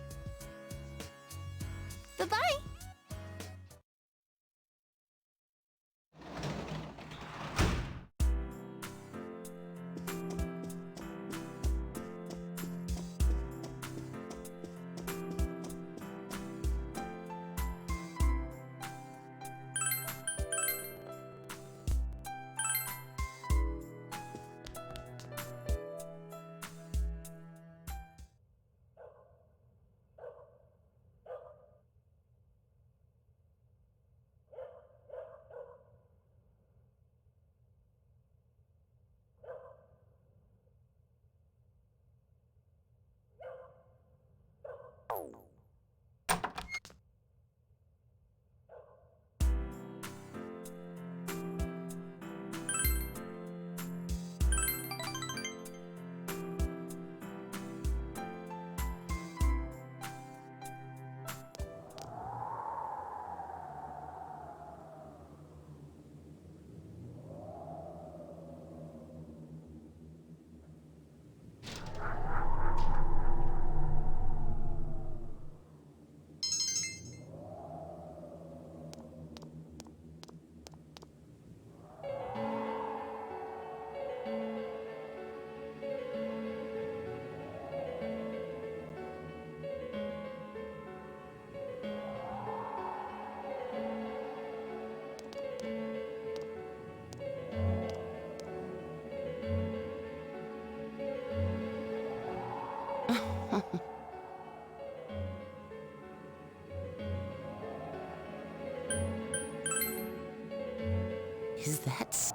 Bye-bye! Is that s-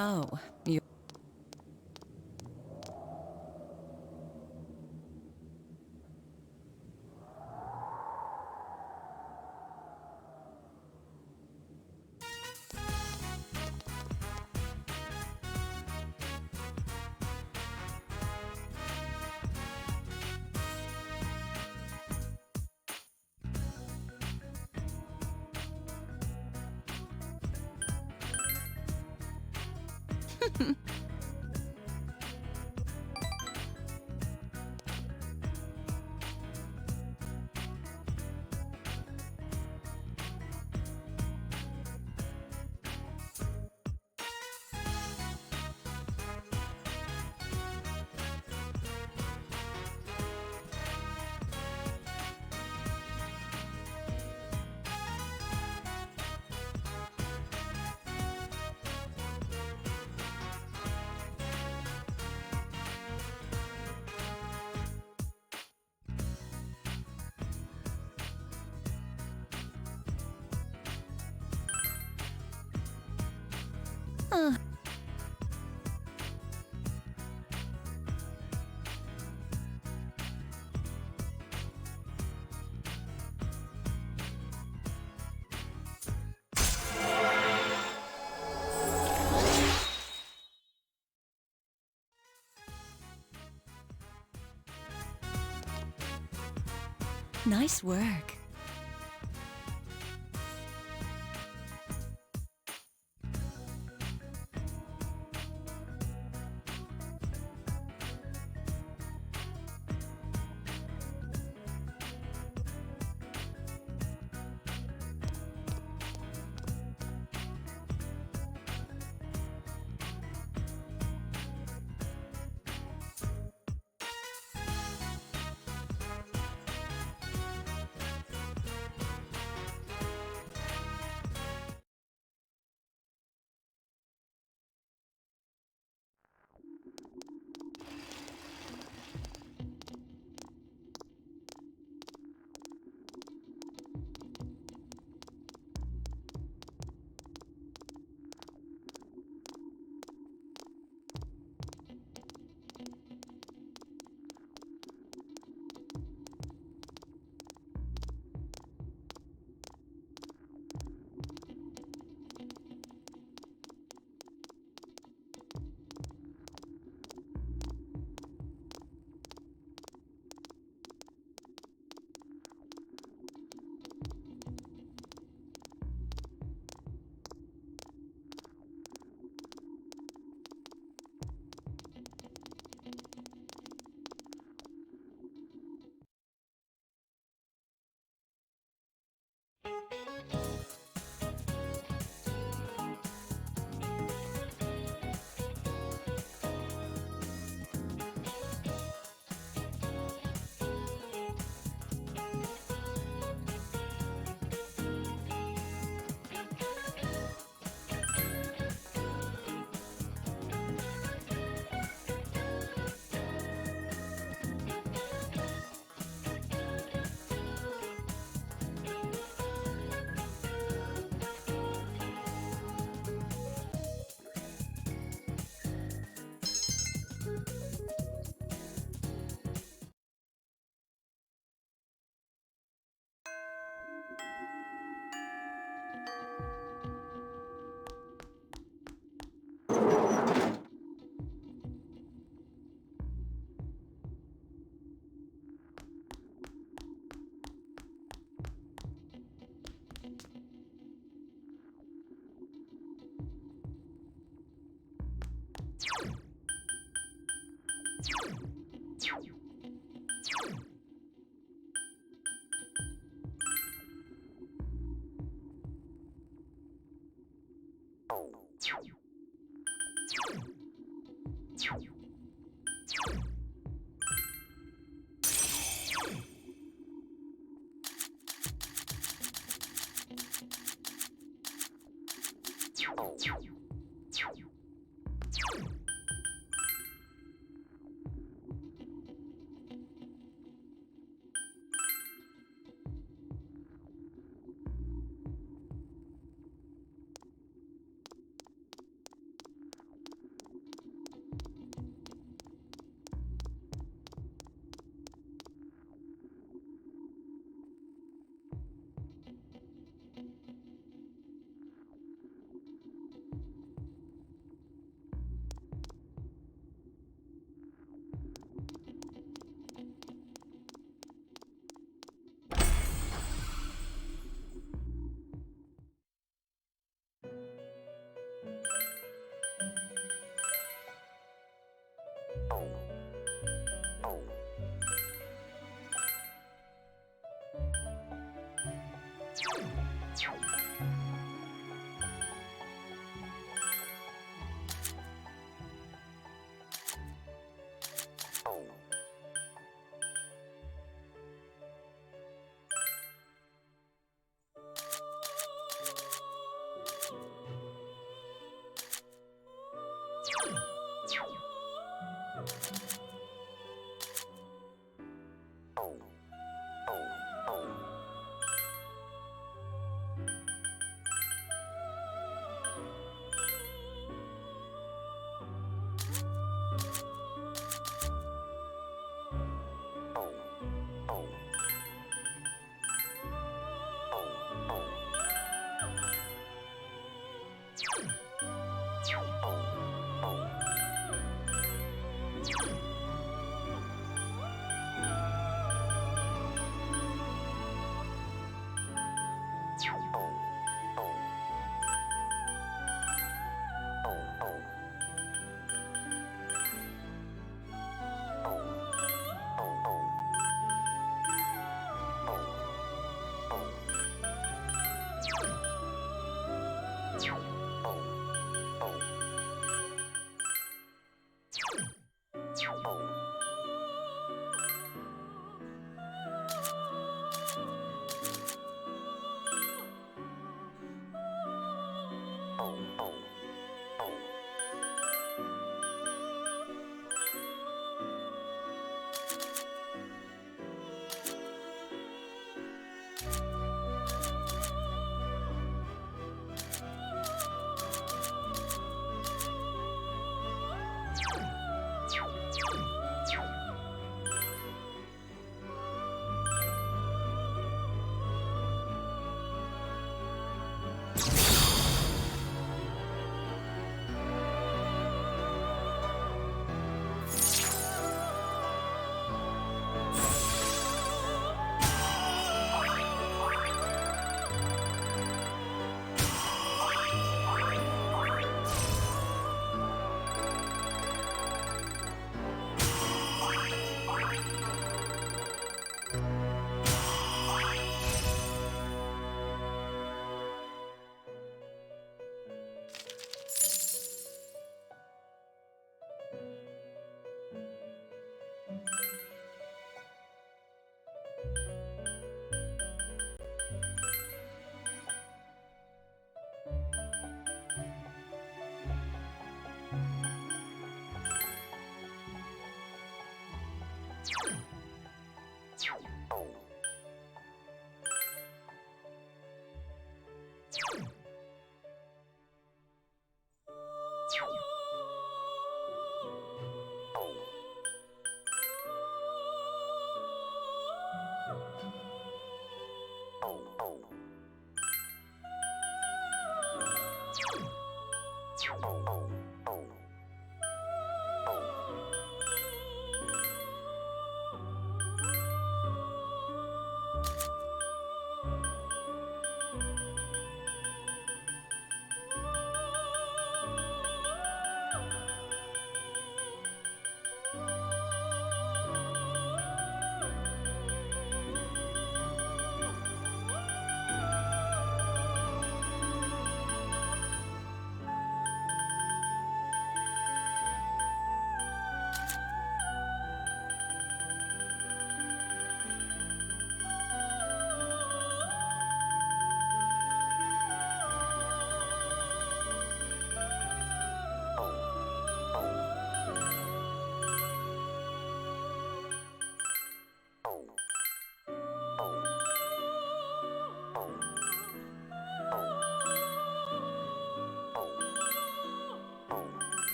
Oh, you... Nice work.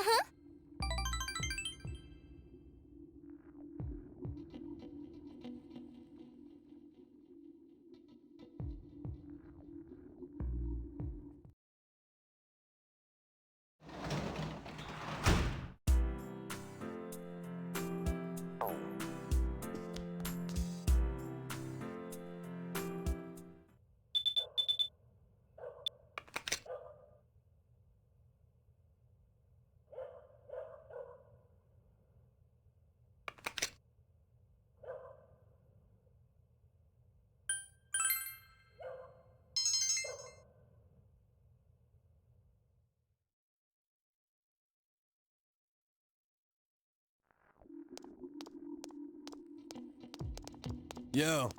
Uh-huh. Yo.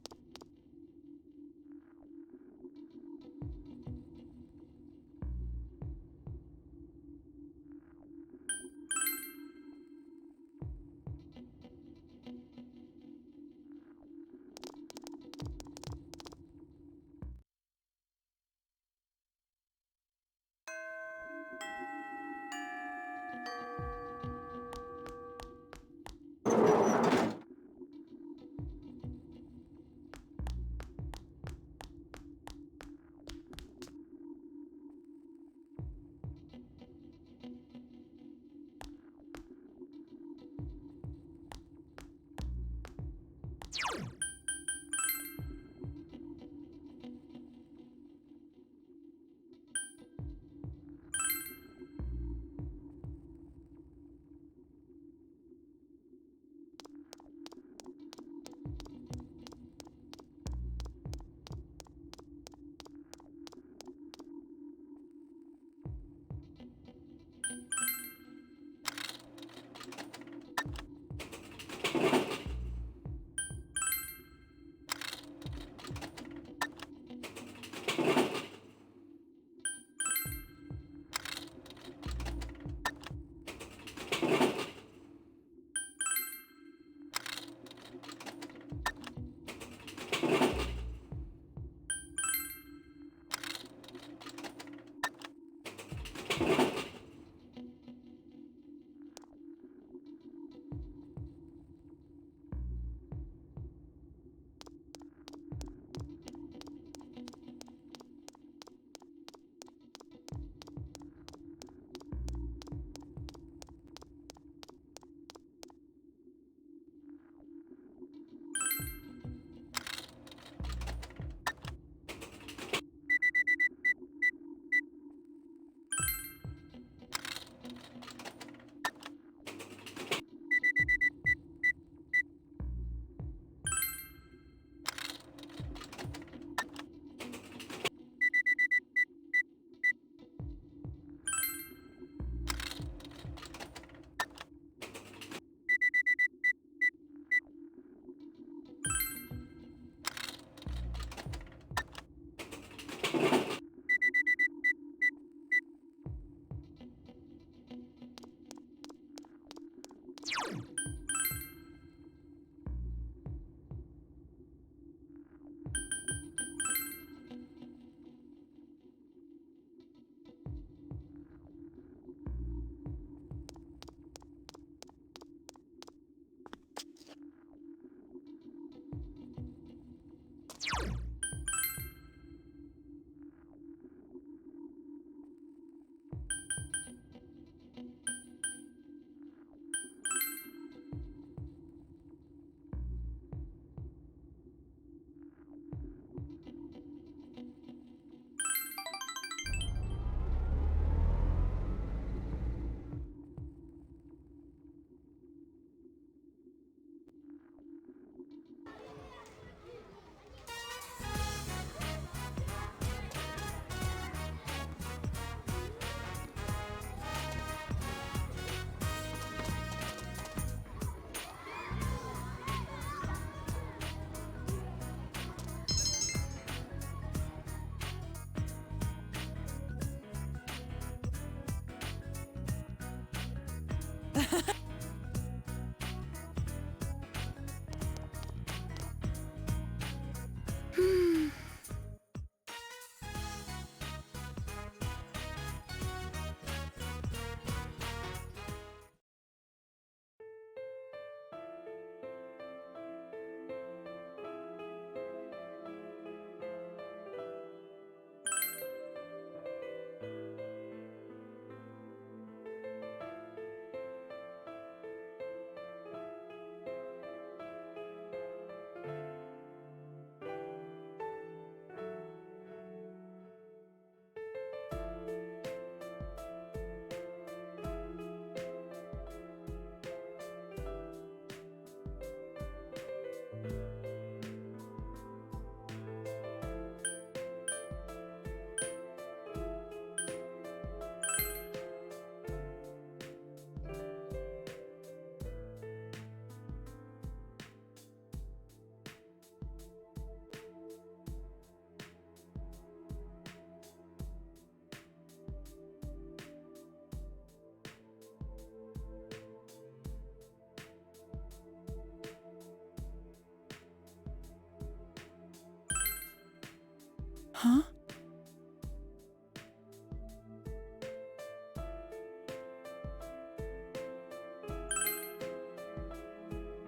Huh?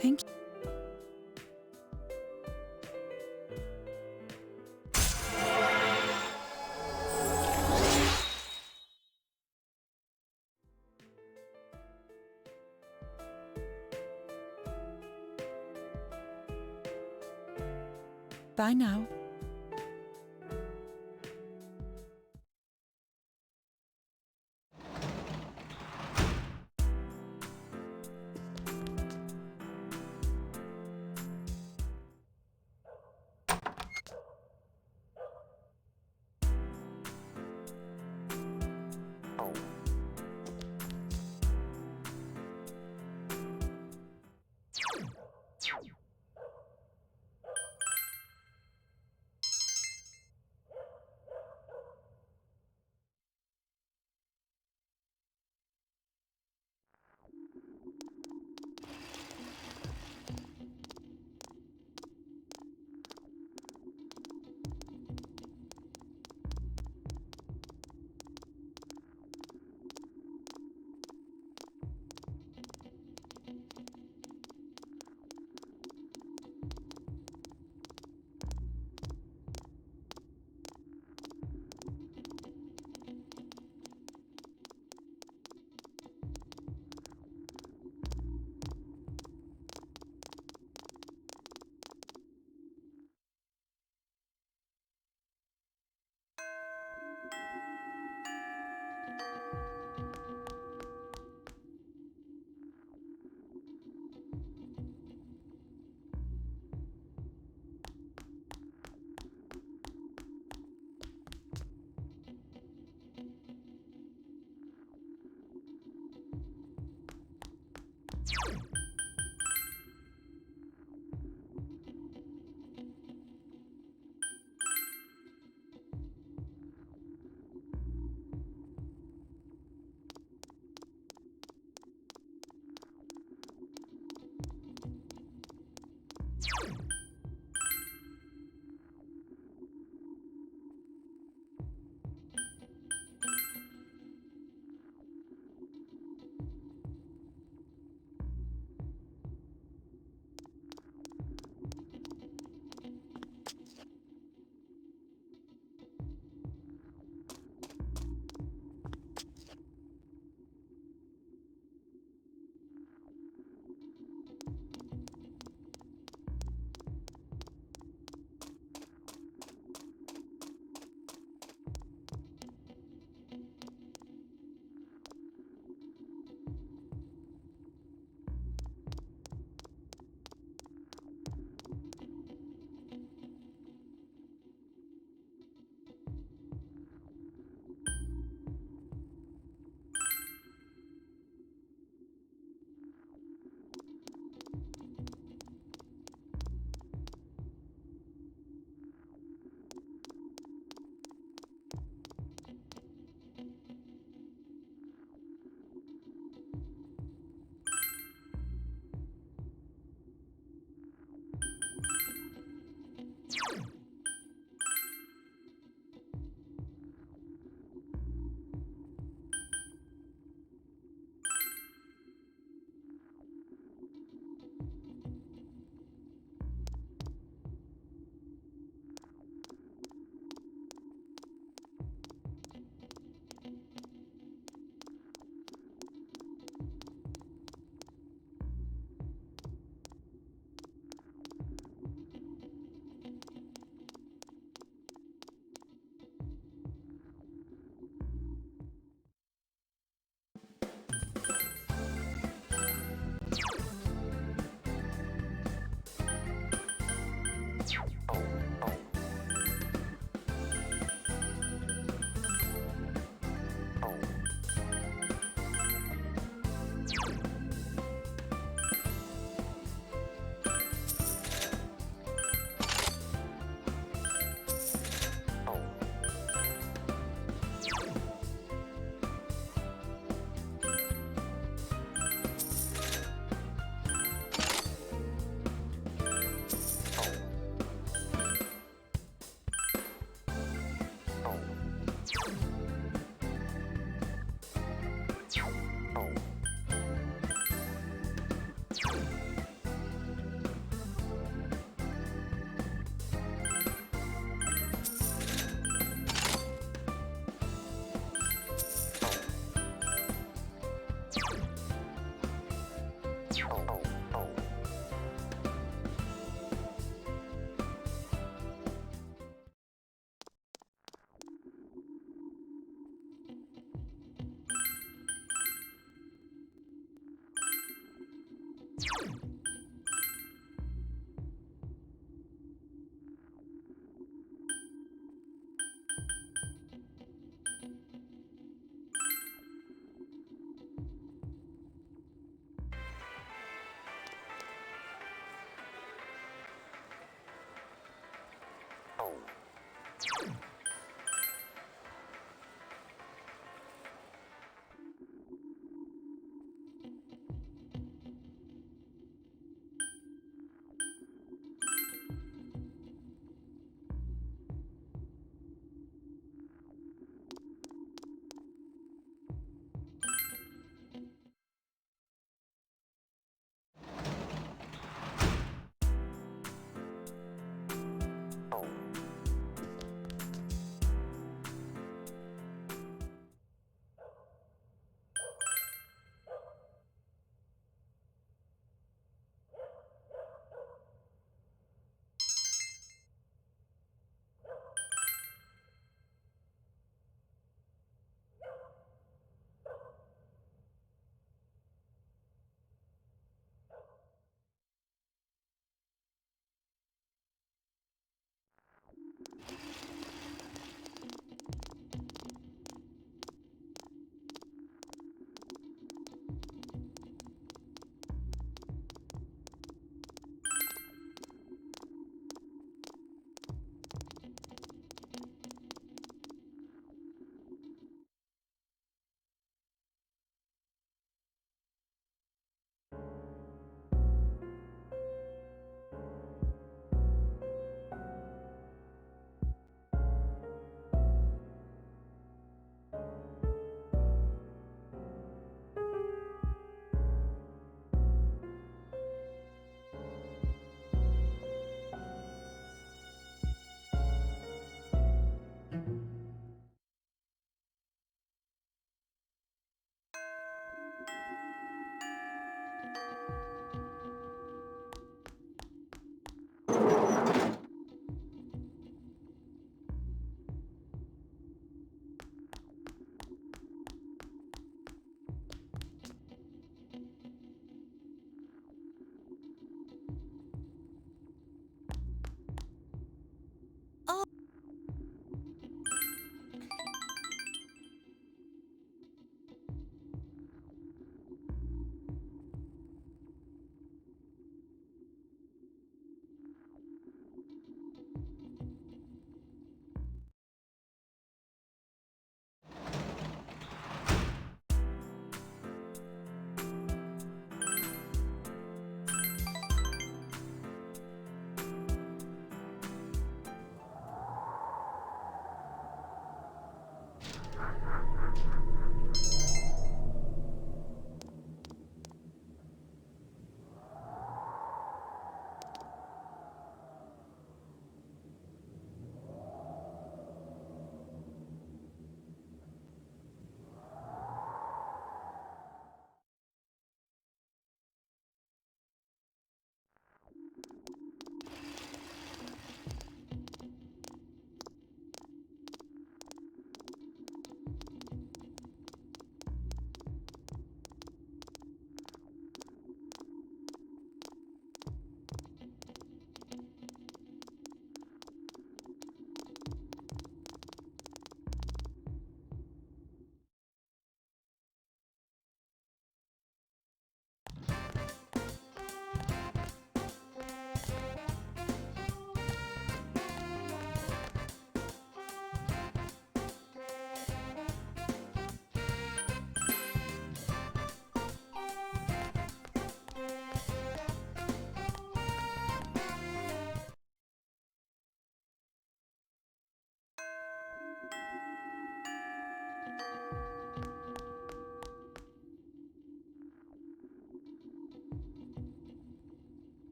Thank you. Bye now.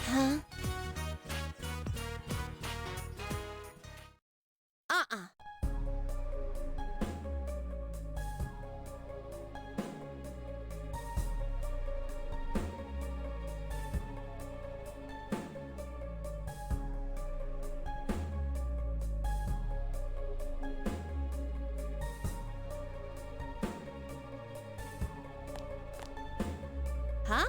Huh? Huh?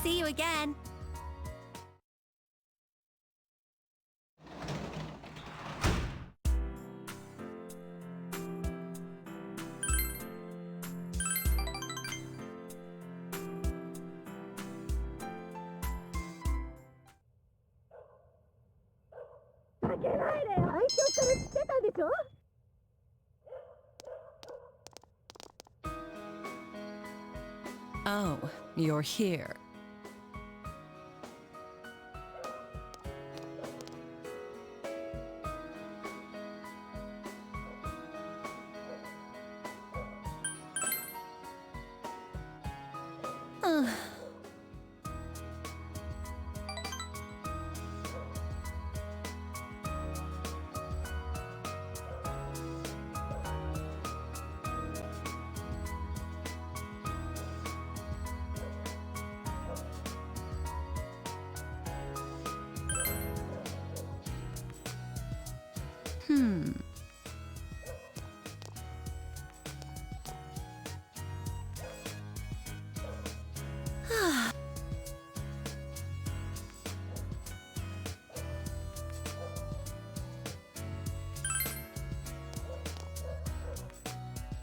See you again. Oh, you're here.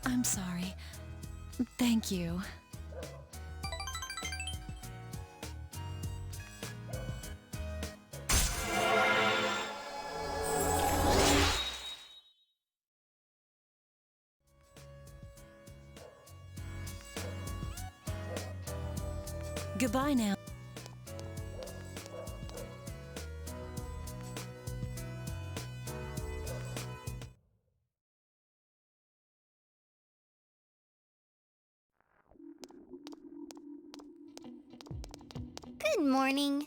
I'm sorry. Thank you. Goodbye now. Good morning.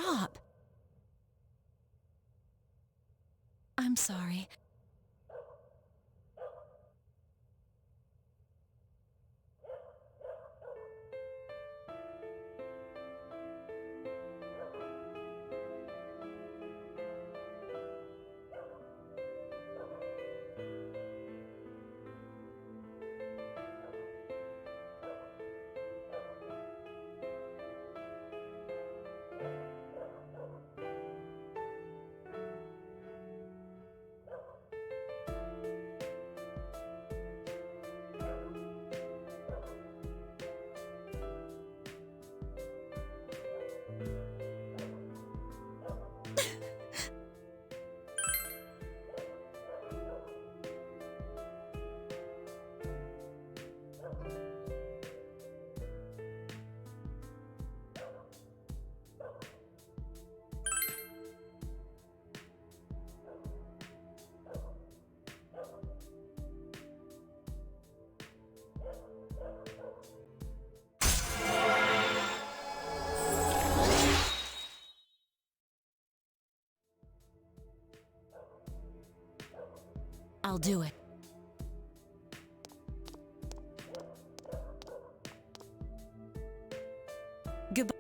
stop. I'm sorry. I'll do it. Goodbye.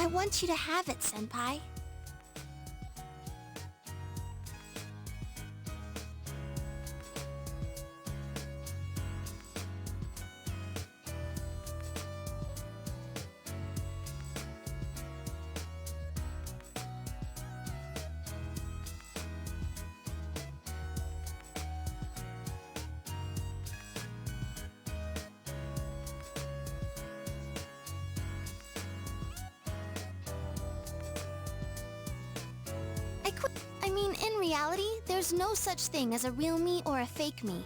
I want you to have it, Senpai. I mean, in reality, there's no such thing as a real me or a fake me.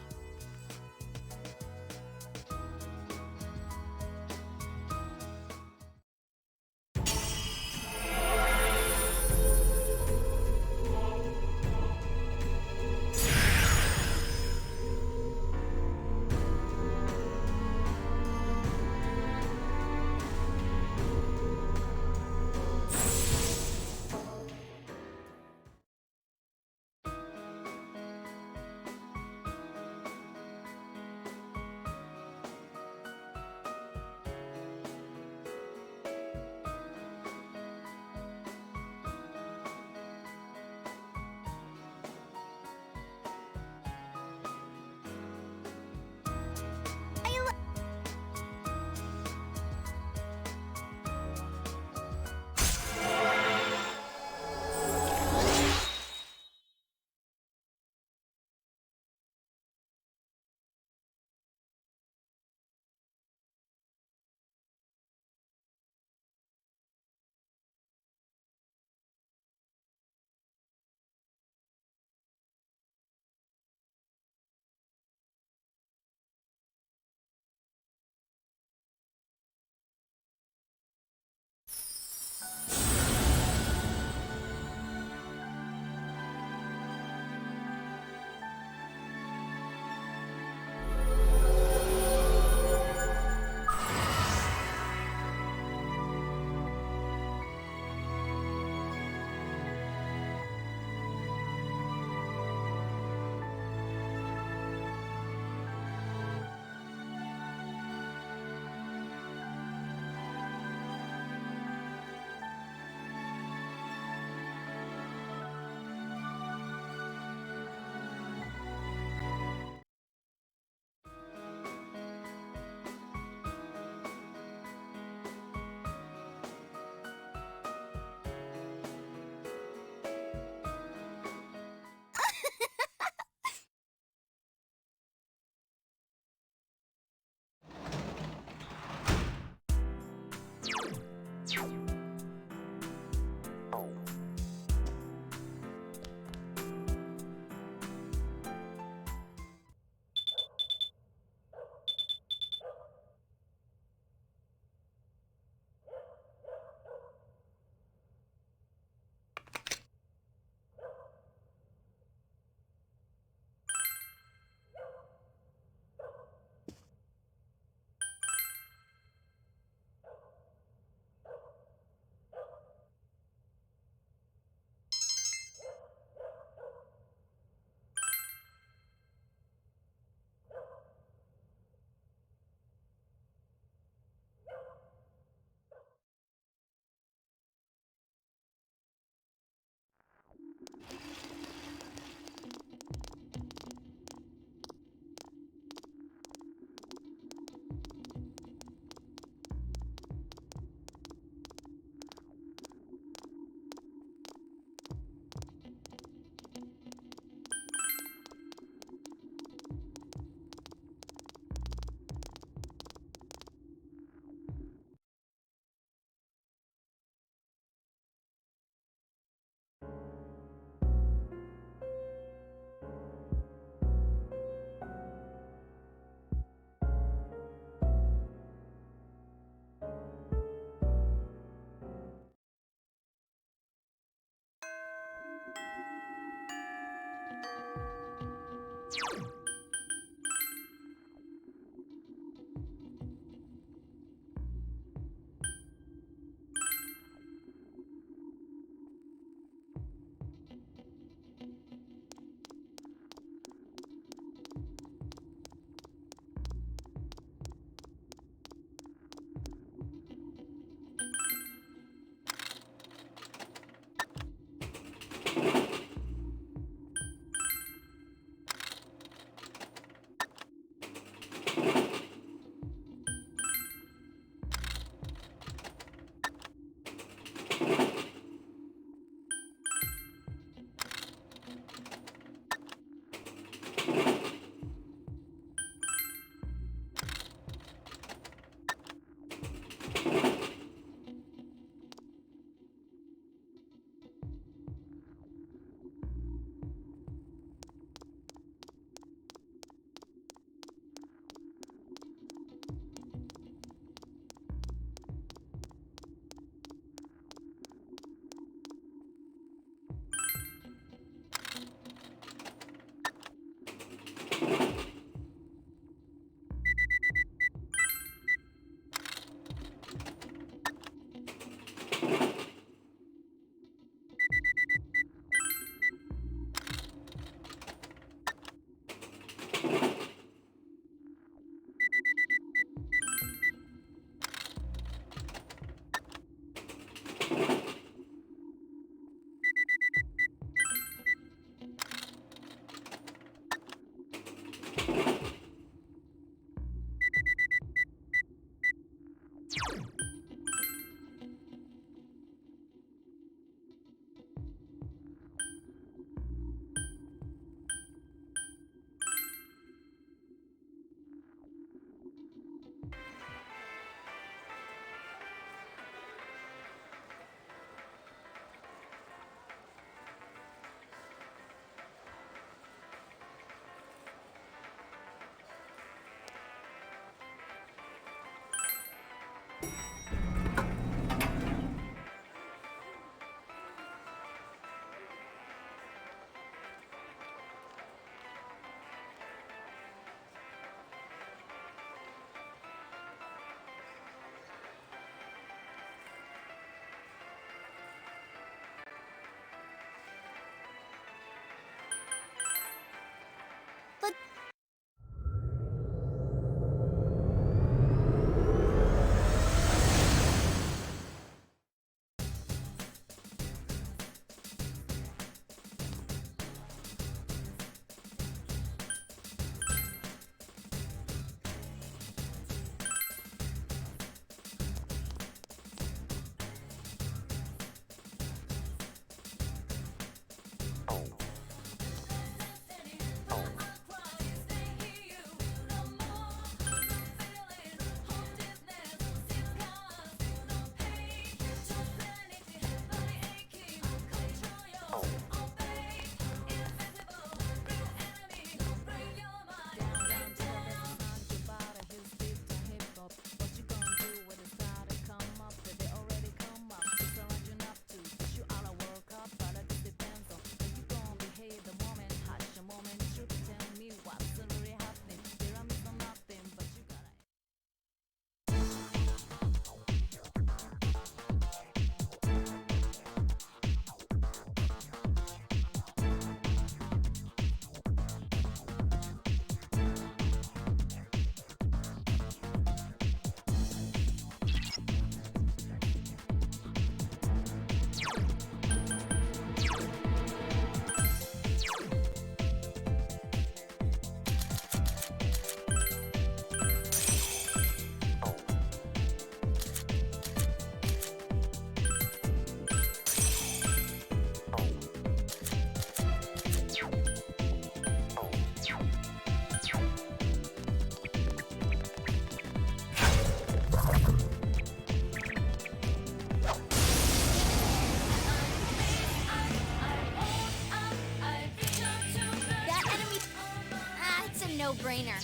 no-brainer.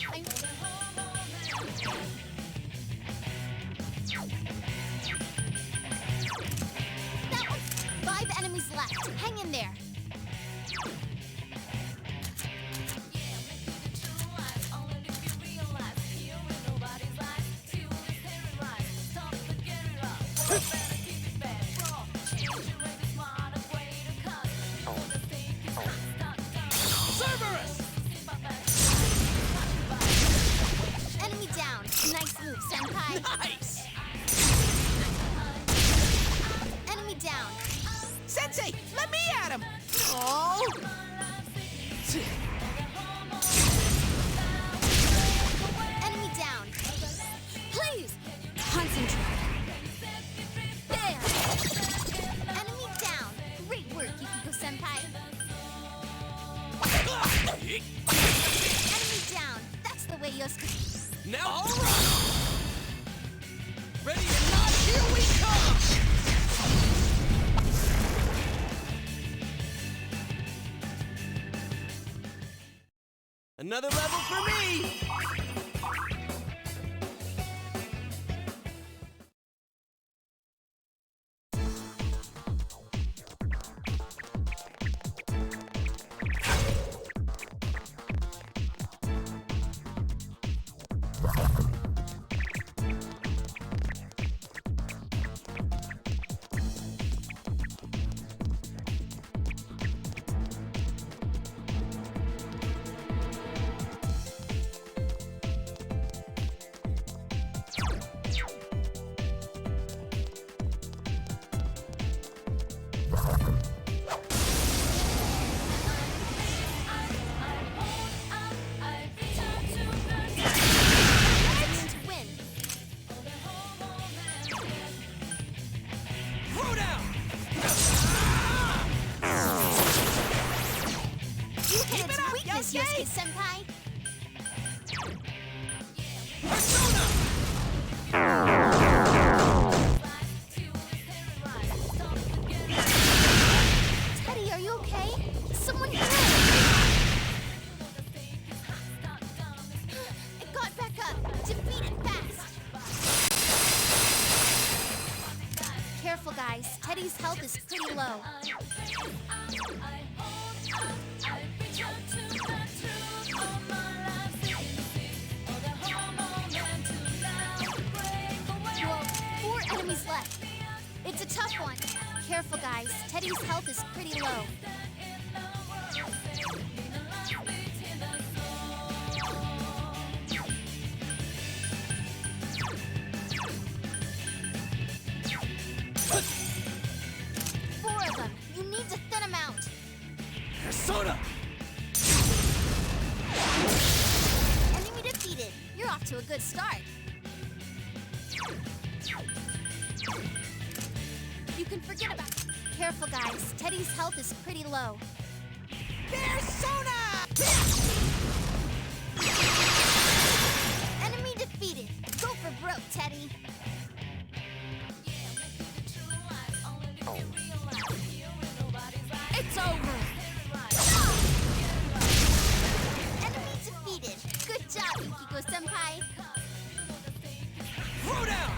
That one's 5 enemies left. Hang in there. Enemy down. Nice move, Senpai. Nice! Enemy down. Sensei, let me at him! Oh! Enemy down. Please, concentrate. There! Enemy down. Great work, Yukiko-senpai. Enemy down. That's the way Yosuke... Now, All right! Ready or not, here we come! another level for me! Yosuke-senpai. Teddy, are you okay? Someone help! It got back up. Defeat it fast. Careful, guys. Teddy's health is pretty low. Well, 4 enemies left. It's a tough one. Careful, guys. Teddy's health is pretty low. Four of them. You need to thin them out. Persona! Enemy defeated. You're off to a good start. You can forget about... Careful, guys. Teddy's health is pretty low. Persona! Enemy defeated. Go for broke, Teddy. It's over! Enemy defeated. Good job, Yukiko-senpai. Throw down!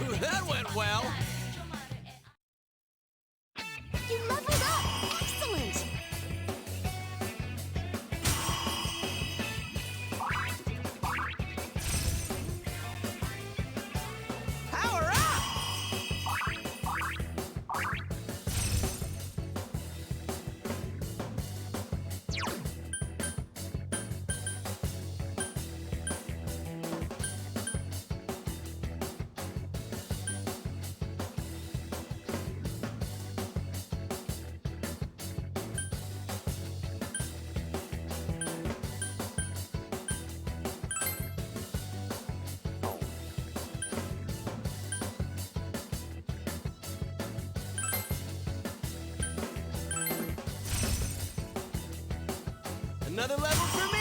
Ooh, that went well! You leveled up. Excellent. Power up! Another level for me!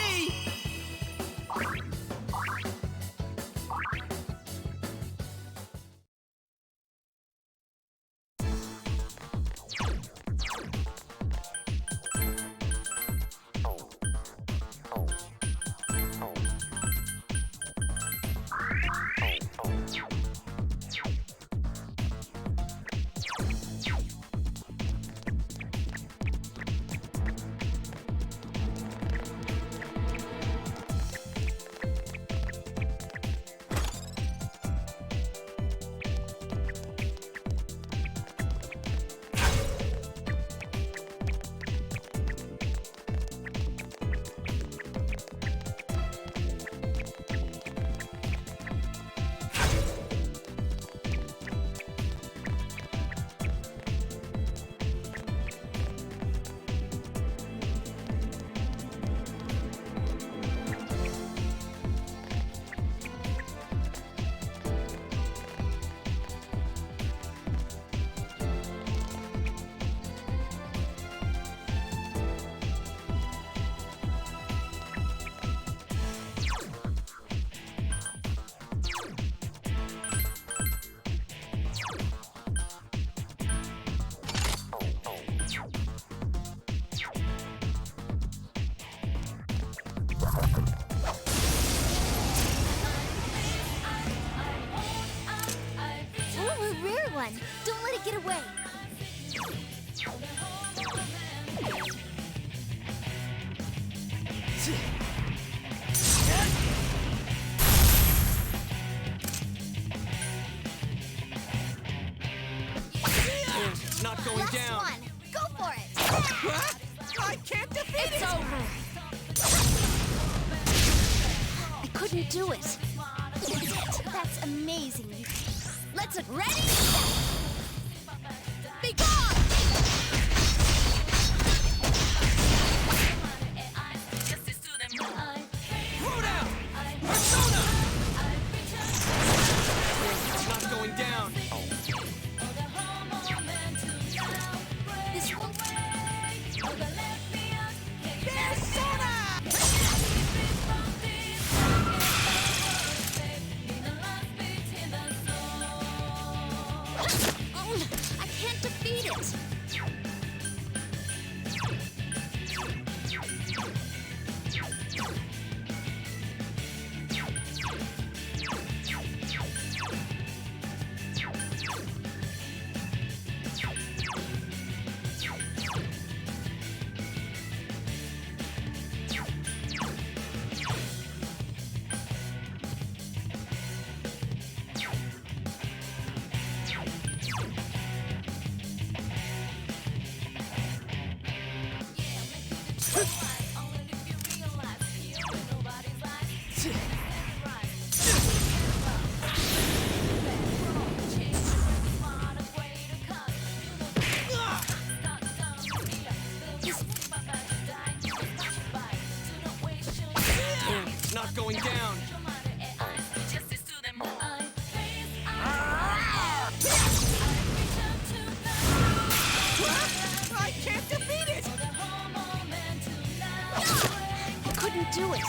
one. Don't let it get away. It's not going Last down. one. Go for it. What? I can't defeat It's over. I couldn't do it. That's amazing. Let's ready? Be gone! Throw down! Persona! It's not going down. This one. Oh, I can't defeat it. It's not going down. I can't defeat it! I couldn't do it.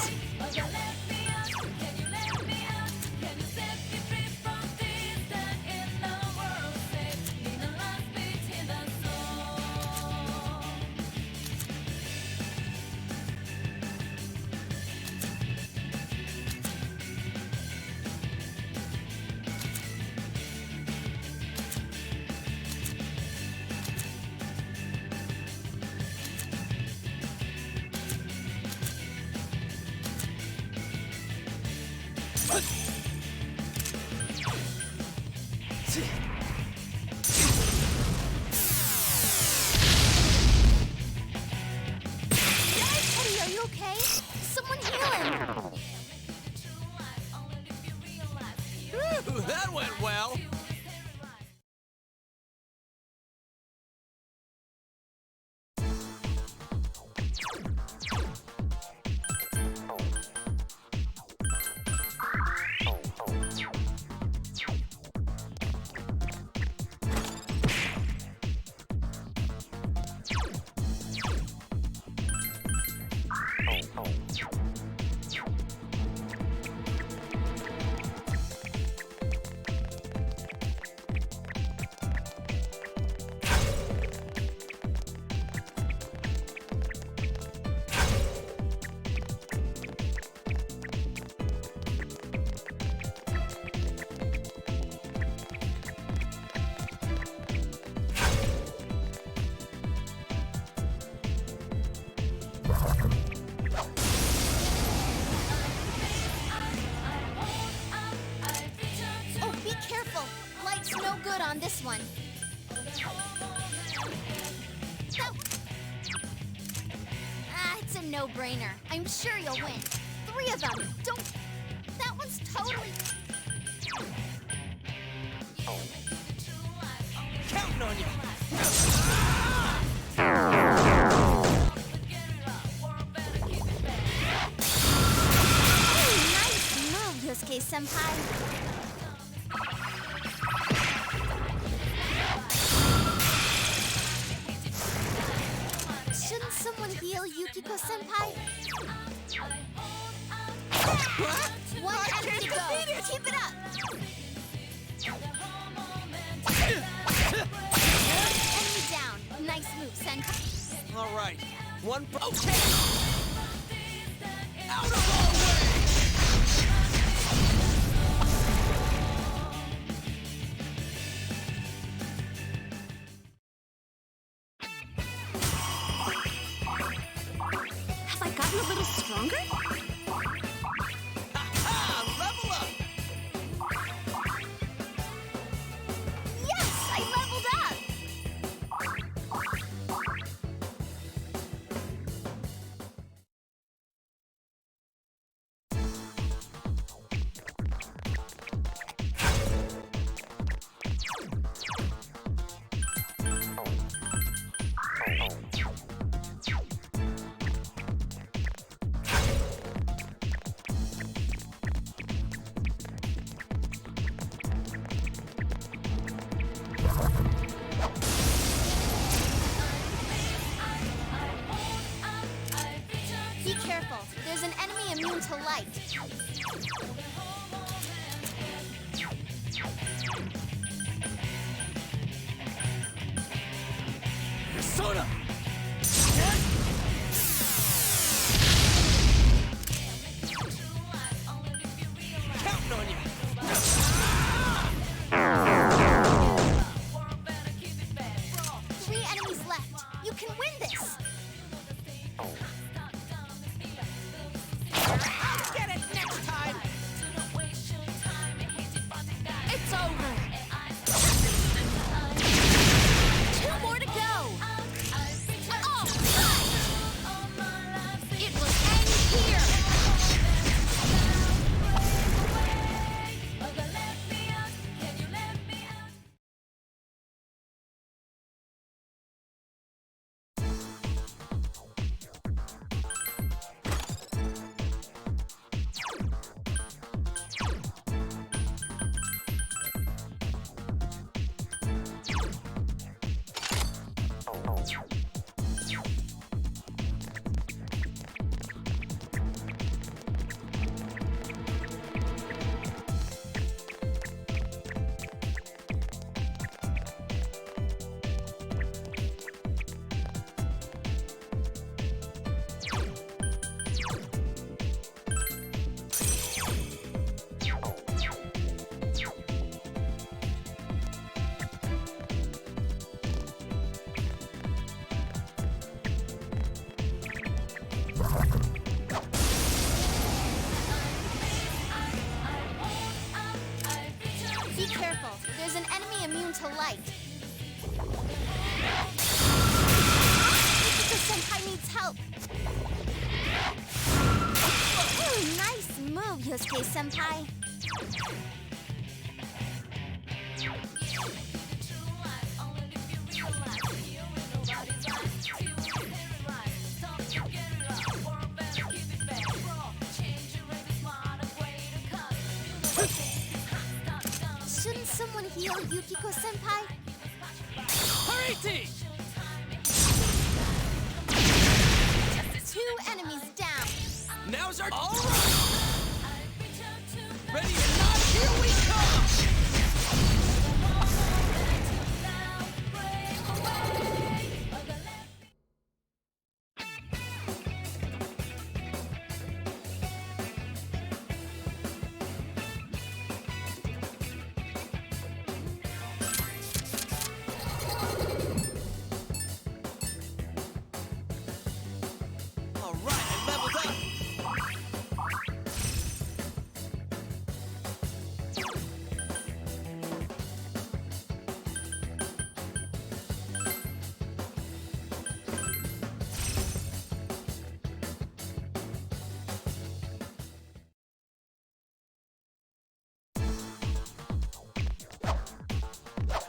Eddie, are you okay? Someone heal him. Ooh, that went well. Oh, be careful. Light's no good on this one. It's a no-brainer. I'm sure you'll win. 3 of them. Don't... That one's totally... Counting on you. Nice move, Yosuke-senpai. Shouldn't someone heal Yukiko-senpai? One enemy to go. Keep it up. Enemy down. Nice move, senpai. All right. One. Okay. Out of our way. stronger? Level up! Yes, I leveled up! Be careful. There's an enemy immune to light. Persona! Counting on you! 3 enemies left. You can win this. I'll get it next time! It's over. 2 more to go. It will end here. Be careful. There's an enemy immune to light. Senpai needs help. Ooh, nice move, Yosuke Senpai. Shouldn't someone heal Yukiko Senpai? Hurry! 2 enemies down. Now's our... All right! Ready or not, here we come! All right, I leveled up!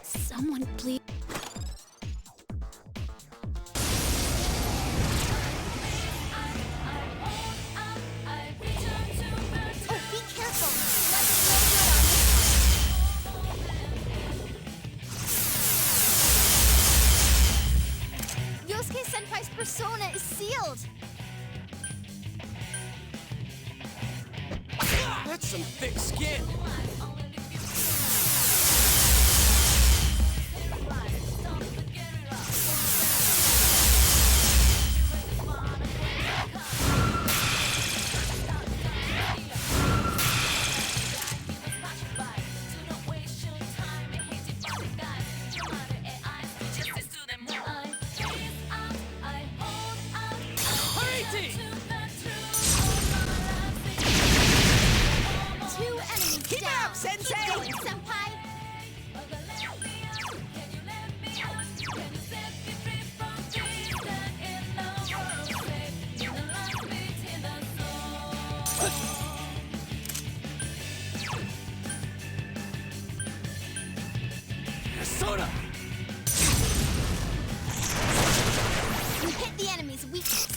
Someone please. Oh, be careful. Let's no good on this one. Yosuke Senpai's persona is sealed. That's some thick skin!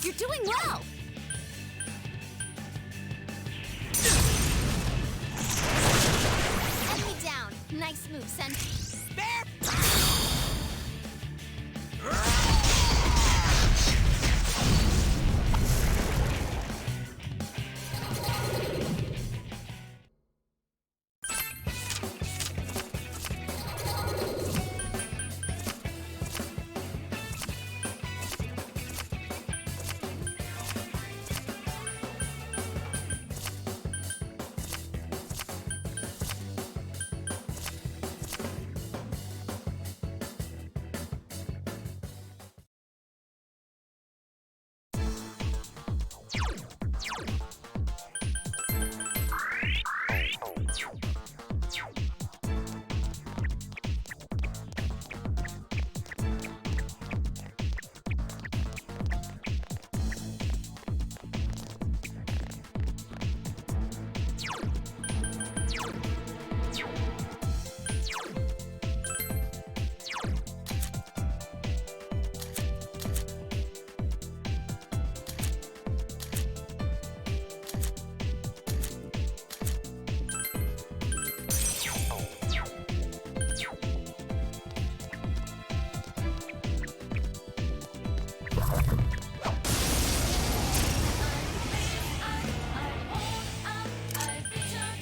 You're doing well! Enemy down. Nice move, Senpai.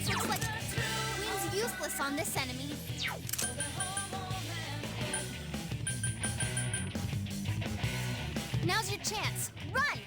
Looks like Queen's useless on this enemy. Now's your chance. Run!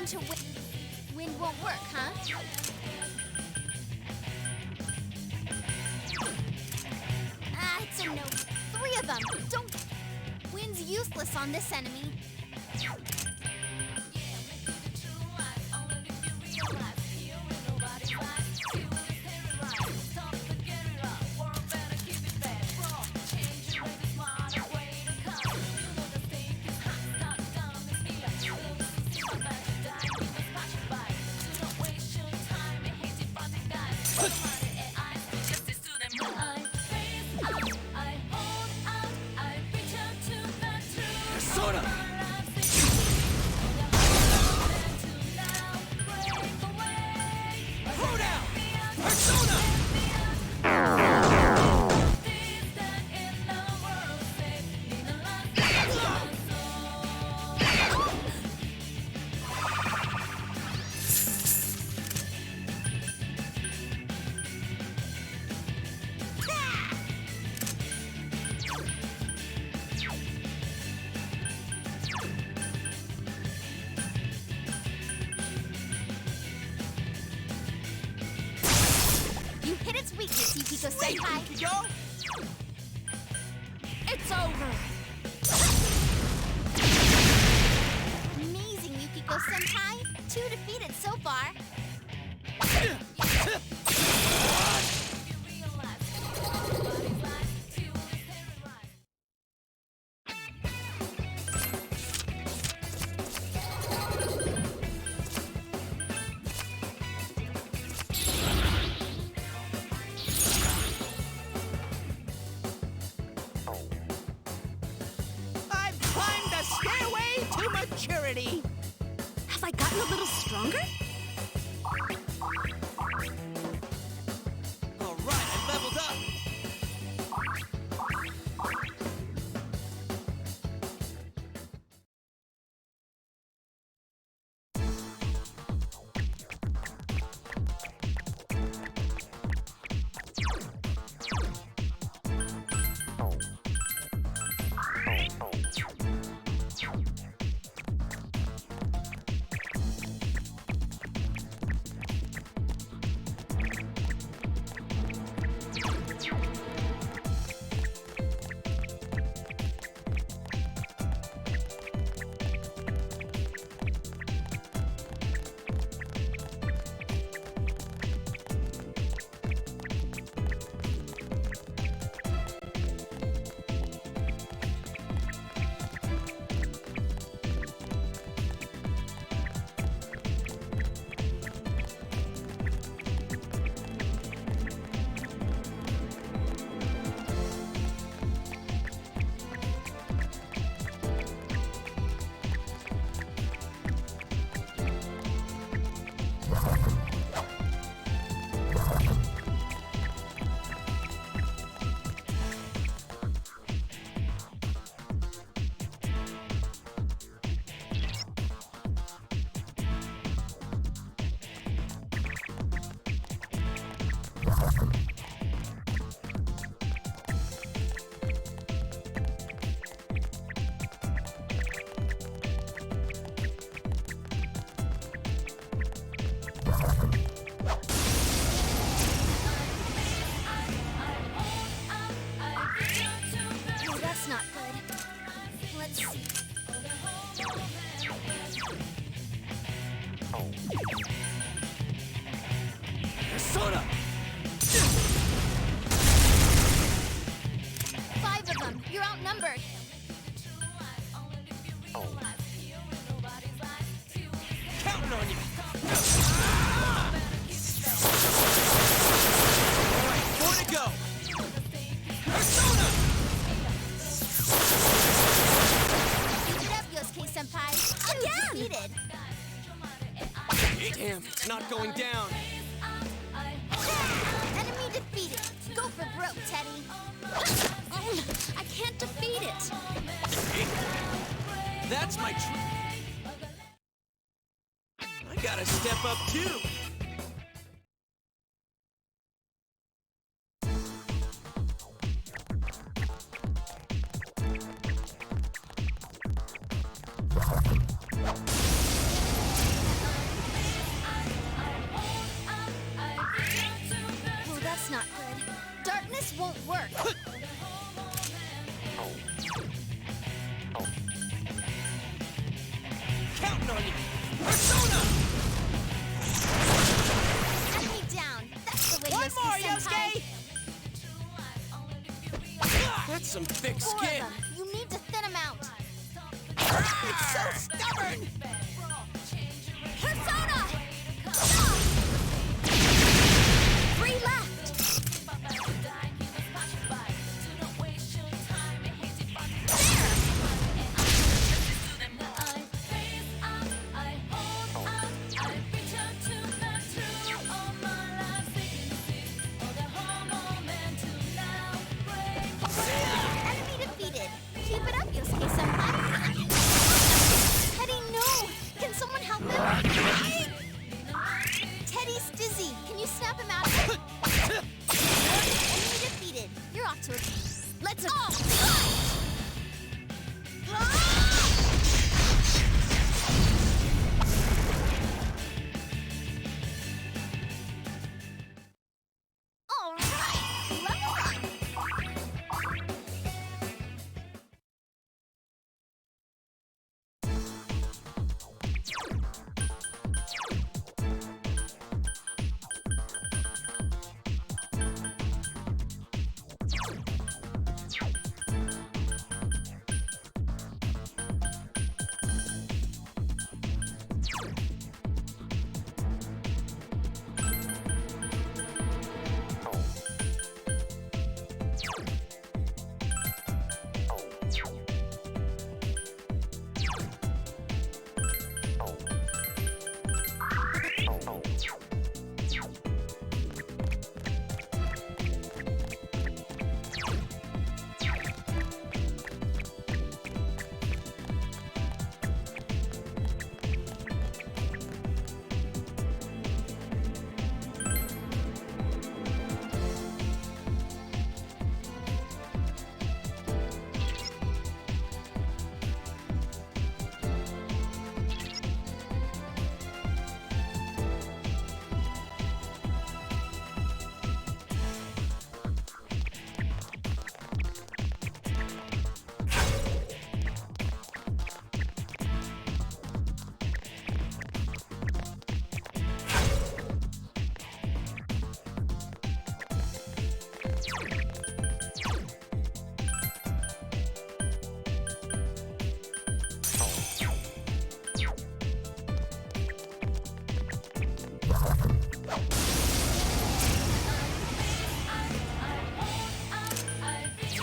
to wind won't work, huh? Ah, it's a no. 3 of them. Don't... Wind's useless on this enemy. Yukiko-senpai. It's over. Amazing, Yukiko-senpai. 2 defeated so far. Teddy! Have I gotten a little stronger? All right, I leveled up. Oh, that's not good. Let's see. Persona! 5 of them. You're outnumbered. Counting on you! All right, 4 to go! Persona! Keep it up, Yosuke-senpai. Undefeated. Damn, it's not going down. Enemy defeated. Go for broke, Teddy. I can't defeat it. That's my I gotta step up too. Oh, that's not good. Darkness won't work. Counting on you. Persona! Enemy down. That's the way One more, Yosuke-senpai. Yosuke! That's some thick 4 skin. of them. You need to thin them out. It's so stubborn! Persona! 3 left. Enemy defeated. Keep it up, Yosuke-senpai. Teddy, no!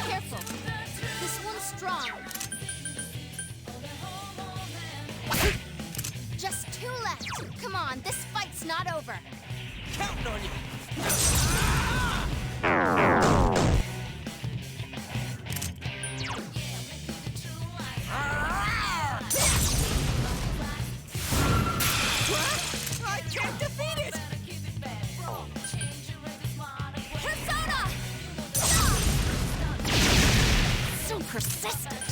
Careful. This one's strong. Just 2 left. Come on, this fight's not over. Counting on you. I can't defeat it! Persona! So persistent.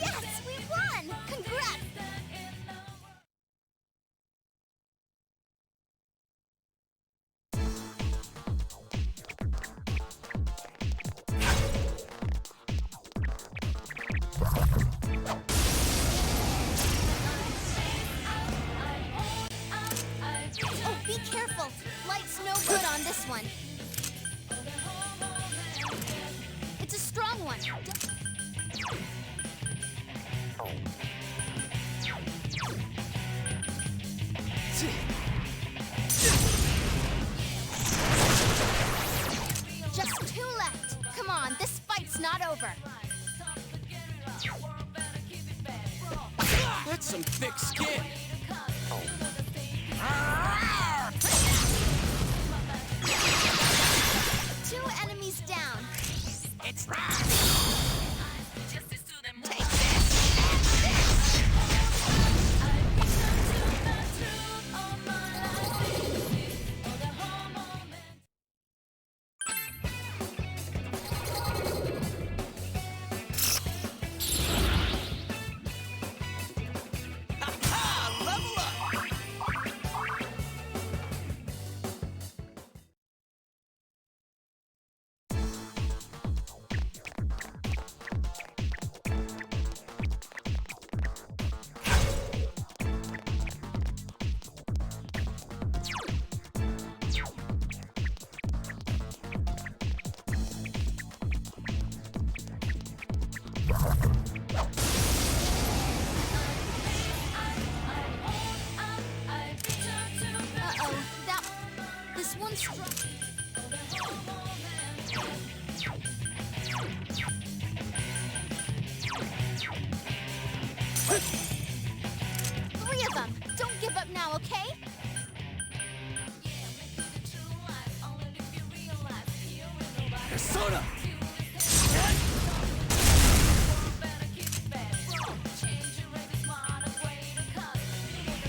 Yes, we won! Congrats! Oh, be careful! Light's no good on this one. It's a strong one. Just 2 left. Come on, this fight's not over. That's some thick skin. Two enemies down. It's level up! Uh-oh, this one's strong. 3 of them. Don't give up now, okay? Persona!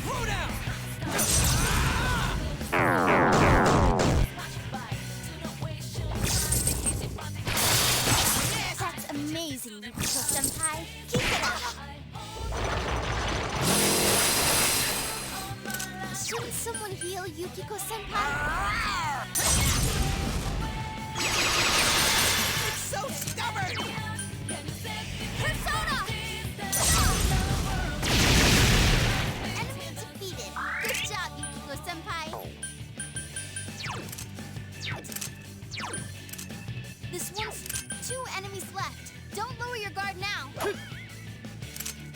Throw down! That's amazing, Yukiko-senpai. Keep it up! Shouldn't someone heal Yukiko-senpai? It's so stubborn! Persona! Enemy defeated. Good job, Yukiko-senpai. This one's 2 enemies left. Don't lower your guard now.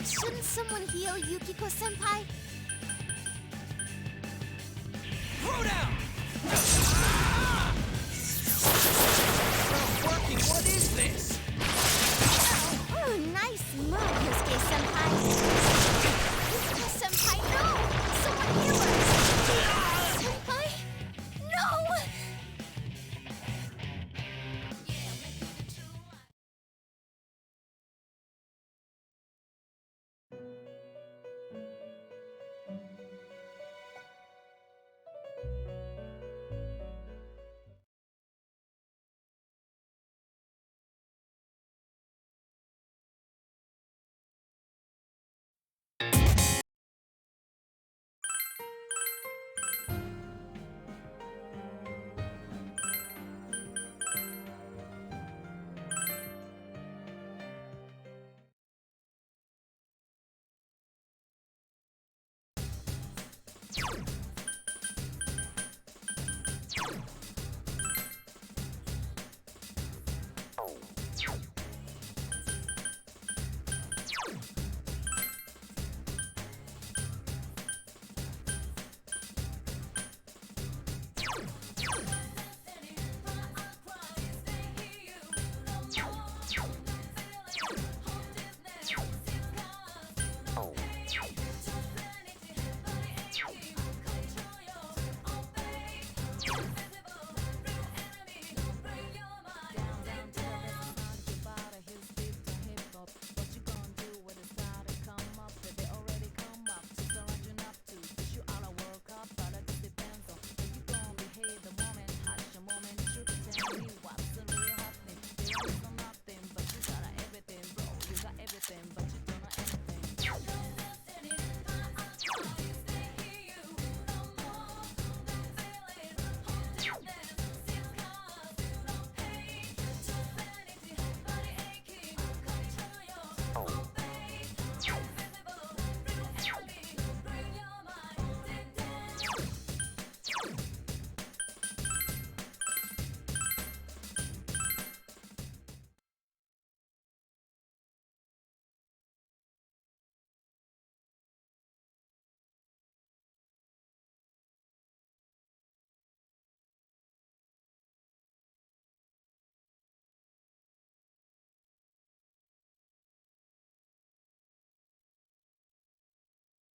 Shouldn't someone heal Yukiko-senpai? Throw down!